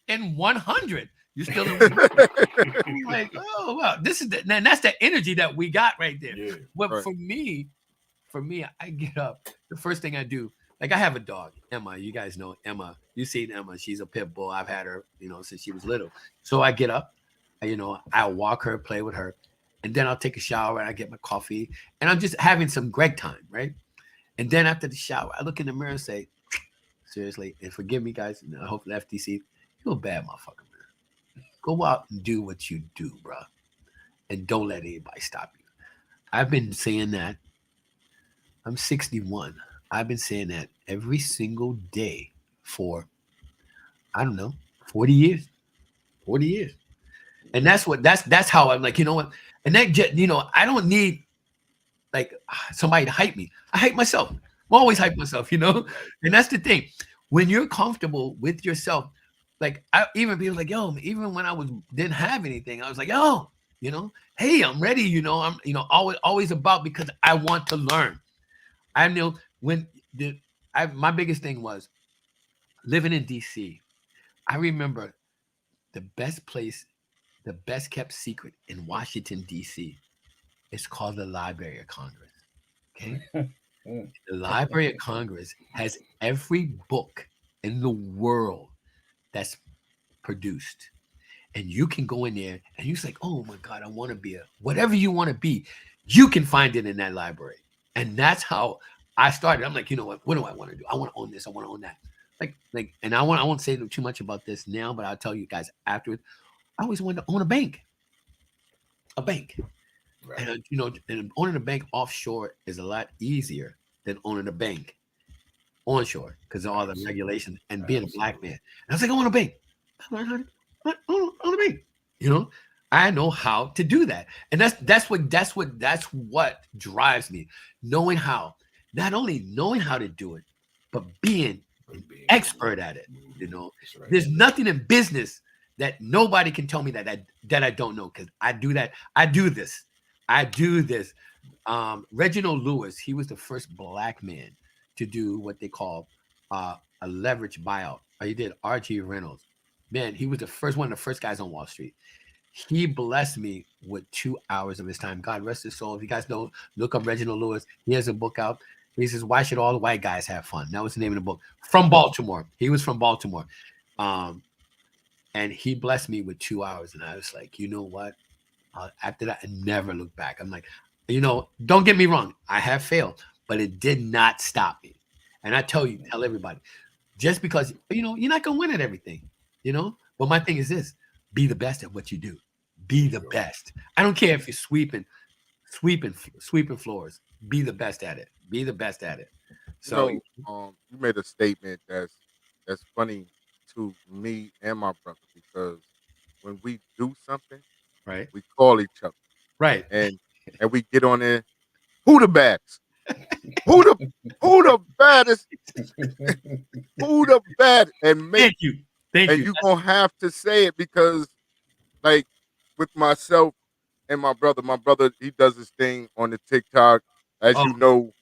in 100. You're still in 100. I'm like, oh well, and that's the energy that we got right there. Yeah, well, for me, I get up. The first thing I do, like, I have a dog, Emma. You guys know Emma. You've seen Emma. She's a pit bull. I've had her, you know, since she was little. So I get up, you know, I'll walk her, play with her, and then I'll take a shower and I get my coffee, and I'm just having some Greg time, right? And then after the shower, I look in the mirror and say, seriously, and forgive me, guys. I hope the FTC, you're a bad motherfucker, man. Go out and do what you do, bro. and don't let anybody stop you. I've been saying that. I'm 61. I've been saying that every single day for, I don't know, 40 years. 40 years. And that's how I'm like, you know what? And that just, I don't need like somebody to hype me. I hype myself. I'm always hype myself, And that's the thing. When you're comfortable with yourself, like I even people like, yo, even when I didn't have anything, I was like, yo, hey, I'm ready, I'm always about because I want to learn. I know when my biggest thing was living in DC. I remember the best place, the best kept secret in Washington, D.C. is called the Library of Congress. Okay. The Library of Congress has every book in the world that's produced. And you can go in there and you're like, oh my God, I want to be whatever you want to be. You can find it in that library. And that's how I started. I'm like, you know what do I want to do? I want to own this. I want to own that. And I won't say too much about this now, but I'll tell you guys afterwards. I always wanted to own a bank. Right. And and owning a bank offshore is a lot easier than owning a bank onshore because of all the regulations and being a black man. And I was like, I want a bank. I own a bank. I know how to do that, and that's what drives me. Knowing how, not only knowing how to do it, but being an expert at it. There's nothing in business that nobody can tell me that I don't know because I do that. I do this. Reginald Lewis, he was the first black man to do what they call a leverage buyout. He did R.G. Reynolds. Man, he was one of the first guys on Wall Street. He blessed me with 2 hours of his time. God rest his soul. If you guys don't, look up Reginald Lewis. He has a book out. He says, "Why should all the white guys have fun?" That was the name of the book. From Baltimore. He was from Baltimore. And he blessed me with 2 hours. And I was like, you know what? After that, I never looked back. I'm like, don't get me wrong. I have failed, but it did not stop me. And I tell everybody, just because, you're not going to win at everything, But my thing is this, be the best at what you do. Be the best. I don't care if you're sweeping floors. Be the best at it. Be the best at it. So you made a statement that's funny to me and my brother because when we do something, right, we call each other, right, and we get on there. Who the backs? who the baddest? Who the bad? And thank you. And you're gonna have to say it because, like, with myself and my brother, he does his thing on the TikTok, as you know,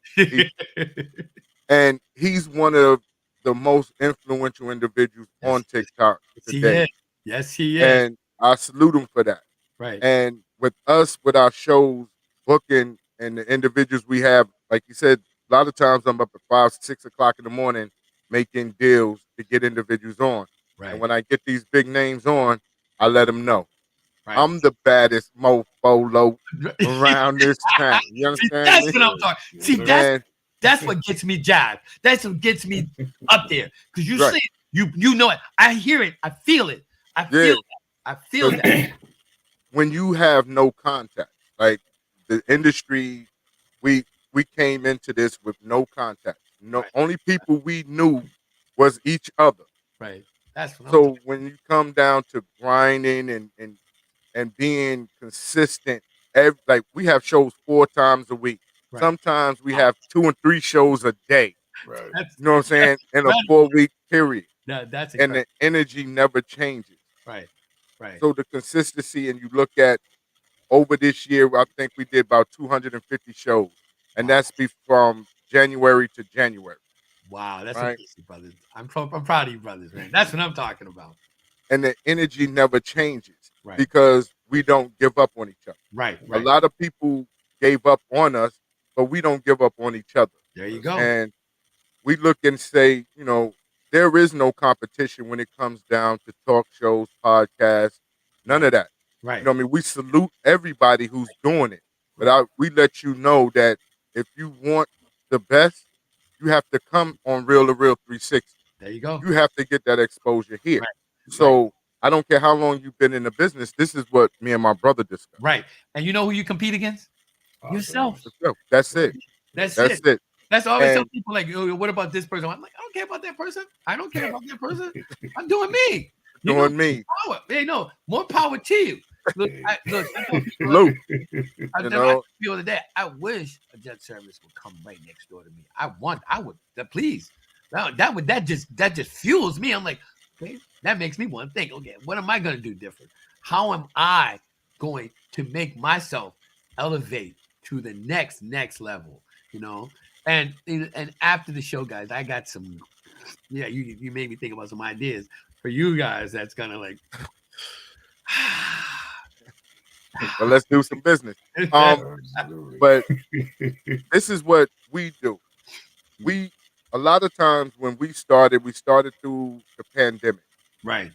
and he's one of the most influential individuals on TikTok today. Yes, he is. And I salute him for that. Right. And with us, with our shows, booking, and the individuals we have, like you said, a lot of times I'm up at 5, 6 o'clock in the morning making deals to get individuals on. Right. And when I get these big names on, I let them know. Right. I'm the baddest mofo around this town. You understand? That's what I'm talking. See, that's what gets me jabbed. That's what gets me up there. Because you see it, you know it. I hear it. I feel it. I feel that. When you have no contact, like the industry, we came into this with no contact. Only people we knew was each other. Right. That's what so when you come down to grinding and being consistent, like we have shows 4 times a week. Right. Sometimes we have 2 and 3 shows a day. Right. You know what I'm saying? In a 4-week period. That's and the energy never changes. Right. Right. So the consistency, and you look at over this year, I think we did about 250 shows, and that's from January to January. Wow, that's amazing, brothers. I'm proud of you, brothers, man. That's what I'm talking about. And the energy never changes because we don't give up on each other. Right. A lot of people gave up on us, but we don't give up on each other. There you go. And we look and say, there is no competition when it comes down to talk shows, podcasts, none of that. Right. We salute everybody who's doing it, but we let you know that if you want the best, you have to come on Real to Real 360. There you go. You have to get that exposure here. Right. So I don't care how long you've been in the business. This is what me and my brother discussed. Right. And you know who you compete against? Yourself. That's it. That's That's it. it. That's always tell And people like, oh, what about this person? I'm like, I don't care about that person. I don't care about that person. I'm doing me. doing me. Power. Hey, no, more power to you. Look, I told people, Luke, I you told know, the other day, I wish a jet service would come right next door to me. I would, please. Now, that just fuels me. I'm like, okay, that makes me want to think, okay, what am I going to do different? How am I going to make myself elevate to the next level? You know, and after the show, guys, I got some. Yeah, you made me think about some ideas for you guys. That's kind of like. Well, let's do some business. But this is what we do. We a lot of times when we started through the pandemic. Right.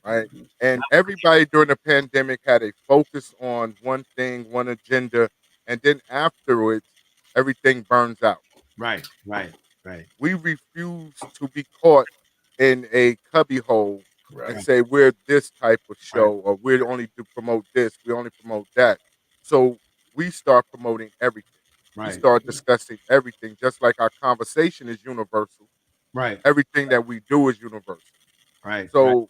And everybody during the pandemic had a focus on one thing, one agenda, and then afterwards, everything burns out. Right. We refuse to be caught in a cubbyhole and say we're this type of show or we only do promote this, we only promote that. So we start promoting everything. We start discussing everything, just like our conversation is universal. Right. Everything that we do is universal. Right. So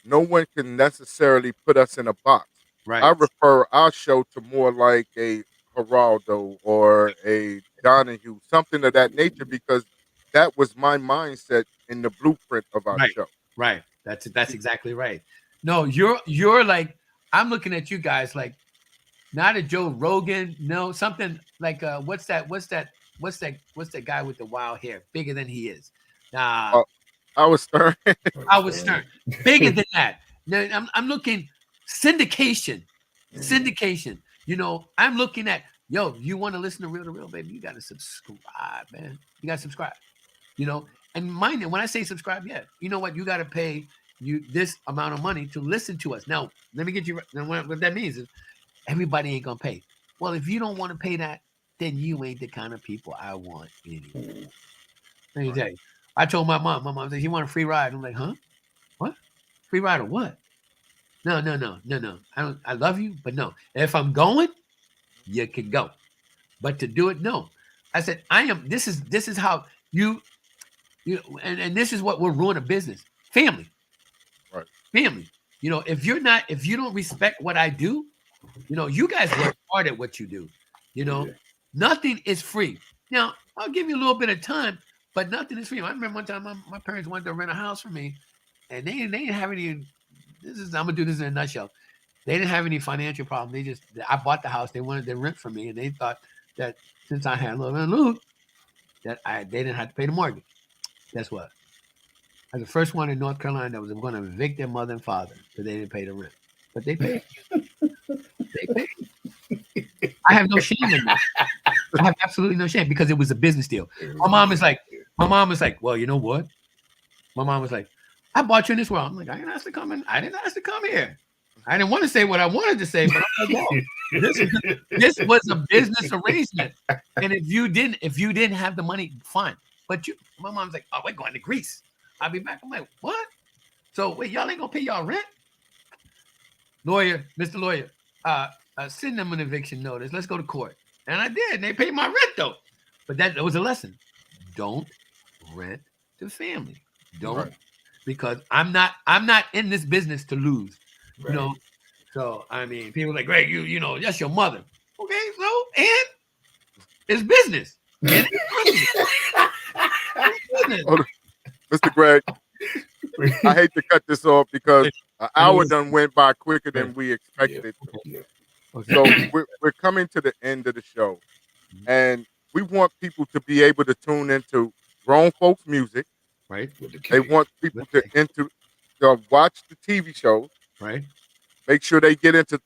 no one can necessarily put us in a box. Right. I refer our show to more like a Geraldo or a Donahue, something of that nature, because that was my mindset in the blueprint of our show. Right. That's exactly right. No, you're like, I'm looking at you guys like not a Joe Rogan, no, something like what's that guy with the wild hair, bigger than he is. I was Stern. I was Stern. Bigger than that. Now, I'm looking syndication. You know, I'm looking at, yo, you want to listen to Real to Real, baby, you got to subscribe, man. You got to subscribe. You know, and mind it, when I say subscribe, yeah, you know what? You got to pay you this amount of money to listen to us. Now, let me get you, what that means is everybody ain't going to pay. Well, if you don't want to pay that, then you ain't the kind of people I want anymore. Let me tell you. I told my mom said, you want a free ride? I'm like, huh? What? Free ride or what? No. I love you, but no. If I'm going, you can go. But to do it, no. I said, this is how you and this is what will ruin a business. Family. Right. Family. You know, if you don't respect what I do, you know, you guys work hard at what you do. You know, nothing is free. Now, I'll give you a little bit of time, but nothing is free. I remember one time my parents wanted to rent a house for me, and they didn't have any. I'm gonna do this in a nutshell. They didn't have any financial problem. I bought the house. They wanted their rent from me, and they thought that since I had a little bit of loot, that they didn't have to pay the mortgage. Guess what? I was the first one in North Carolina that was going to evict their mother and father because they didn't pay the rent. But they paid. They paid. I have no shame in that. I have absolutely no shame because it was a business deal. My mom is like, well, you know what? My mom was like, I bought you in this world. I'm like, I didn't ask to come in. I didn't ask to come here. I didn't want to say what I wanted to say, but I'm like, no, this was a business arrangement. And if you didn't have the money, fine. But my mom's like, oh, we're going to Greece. I'll be back. I'm like, what? So wait, y'all ain't gonna pay y'all rent? Lawyer, Mr. Lawyer, send them an eviction notice. Let's go to court. And I did. And they paid my rent though. But that was a lesson. Don't rent to family. Don't, because I'm not in this business to lose. Right. You know. So I mean, people are like, Greg, you know, that's your mother. Okay, so and it's business. And it's business. Mr. Greg, I hate to cut this off because an hour done went by quicker than we expected it to. Okay. So we're coming to the end of the show, and we want people to be able to tune into grown folks' music. Right. They want people to watch the TV shows. Right. Make sure they get into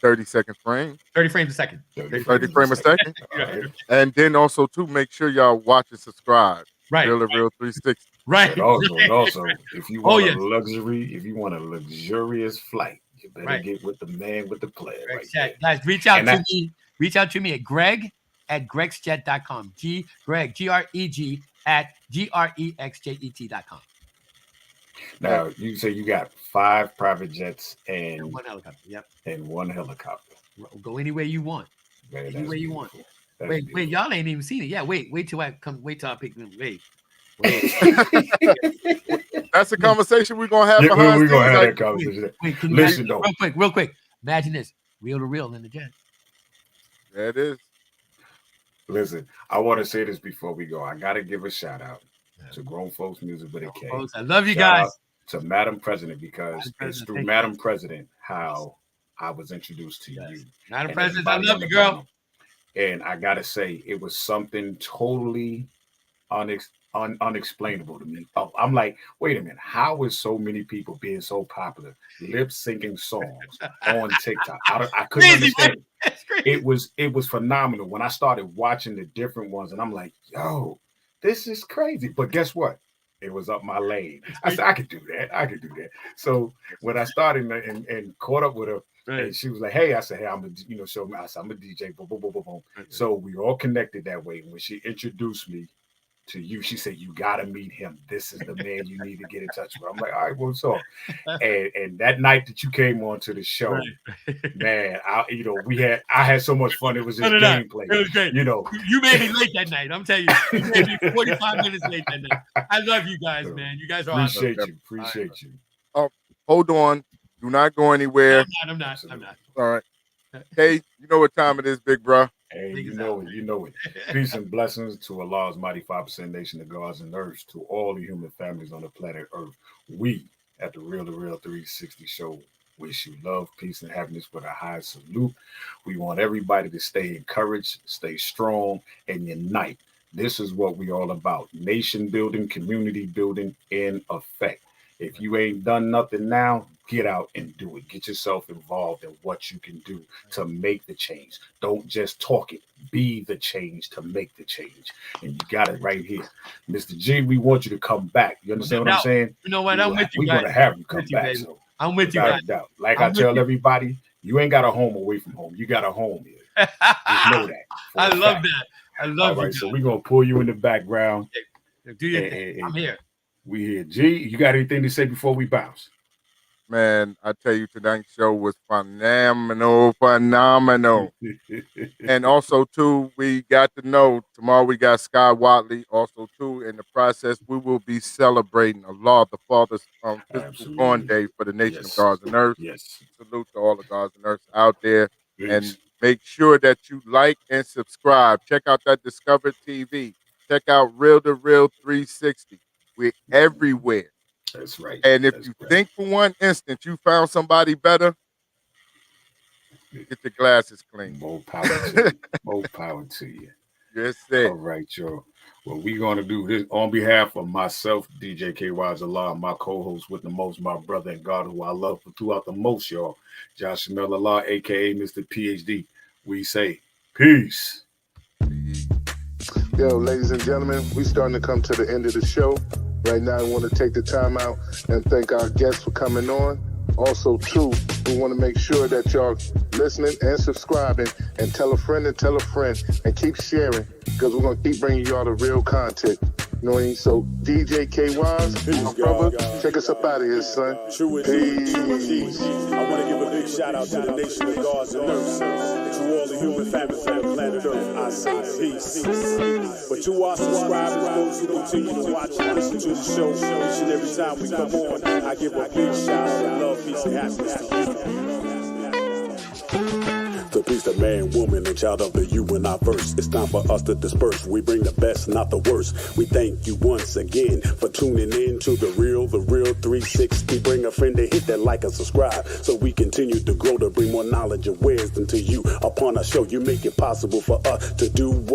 30-second frame. 30 frames a second. 30 frames a second. Right. And then also to make sure y'all watch and subscribe. Right. Real 360. Right. And also, if you want a luxurious flight, you better get with the man with the plan. Right, guys, reach out to me. Reach out to me at Greg@GrexJet.com. Greg, GREG at GREXJET.com. Now you say you got 5 private jets and 1 helicopter. Yep. and 1 helicopter. Go anywhere you want. Man, Anywhere you want. That's Wait, beautiful. y'all ain't even seen it. Yeah, wait till I come. Wait till I pick them. Wait. That's a conversation we're gonna have Yeah, behind we're gonna scenes. have Like, that conversation. Wait, can you Listen imagine, though, real quick. Imagine this: real to real in the jet. there it is. listen. I want to say this before we go. I gotta give a shout out to Grown Folks Music with a K. Folks, I love you Shout guys. out to Madam President because Madam it's President, through thank Madam you. President how I was introduced to Yes. you. Madam and President, I everybody love on you, the girl. panel. And I gotta say, it was something totally unexplainable to me. I'm like, wait a minute, how is so many people being so popular, lip syncing songs on TikTok? I couldn't Crazy, understand it. That's crazy. It was phenomenal when I started watching the different ones, and I'm like, yo, this is crazy. But guess what? It was up my lane. I said, I could do that. I could do that. So when I started and caught up with her, and she was like, "Hey," I said, "Hey, I'm a show me." I said, "I'm a DJ." Boom, boom, boom, boom, boom. So we all connected that way. When she introduced me to you, she said, "You got to meet him. This is the man you need to get in touch with." I'm like, "All right, what's up?" And that night that you came on to the show, man, I had so much fun. It was just gameplay. It was great. You know, You made me late that night. I'm telling you, you made me 45 minutes late that night. I love you guys, man. You guys are awesome. Appreciate you. Hold on. Do not go anywhere. I'm not. All right. Hey, you know what time it is, big bro. Hey, you know it. Peace and blessings to Allah's mighty 5% nation, the gods and earths, to all the human families on the planet Earth. We at the Real 360 show wish you love, peace, and happiness with a high salute. We want everybody to stay encouraged, stay strong, and unite. This is what we all about. Nation building, community building in effect. If you ain't done nothing now, get out and do it. Get yourself involved in what you can do to make the change. Don't just talk it. Be the change to make the change. And you got it right here. Mr. G, we want you to come back. You understand what I'm saying? You know what? I'm with you We're guys. going to have you come back. So, I'm with you guys. doubt. Like I tell everybody, you ain't got a home away from home. You got a home here. Just know that. I love that. I love All right, you. so we're going to pull you in the background. Do your thing. I'm here. We here. G, you got anything to say before we bounce? Man, I tell you, tonight's show was phenomenal. And also, too, we got to know tomorrow we got Sky Watley. Also, too, in the process, we will be celebrating Allah, the Father's physical born day for the nation of Gods and Earths. Yes. Salute to all the Gods and Earths out there. Peace. And make sure that you like and subscribe. Check out that Discover TV. Check out Real to Real 360. We're everywhere. That's right. And if you think for one instant you found somebody better, get your glasses clean. More power to you. More power to you. Yes, sir. All right, y'all. Well, we're going to do this on behalf of myself, DJ KY's Allah, my co-host with the most, my brother and God who I love throughout the most, y'all, Josh Mel Allah, a.k.a. Mr. PhD. We say peace. Yo, ladies and gentlemen, we starting to come to the end of the show. Right now, I want to take the time out and thank our guests for coming on. Also, too, we want to make sure that y'all listening and subscribing and tell a friend and keep sharing because we're going to keep bringing y'all the real content. You know what I mean? So, DJ KY's, my brother, check us up out of here, son. Peace. I want to give a big shout out to the nation of Gods and Earths. To all the human families on planet Earth, I say peace. But to our subscribers, those who continue to watch and listen to the show each and every time we come on, I give a big shout out of love, peace, and happiness to you. The beast of man, woman, and child of the you and I verse. It's time for us to disperse. We bring the best, not the worst. We thank you once again for tuning in to the real 360. Bring a friend to hit that like and subscribe so we continue to grow to bring more knowledge and wisdom to you. Upon our show, you make it possible for us to do what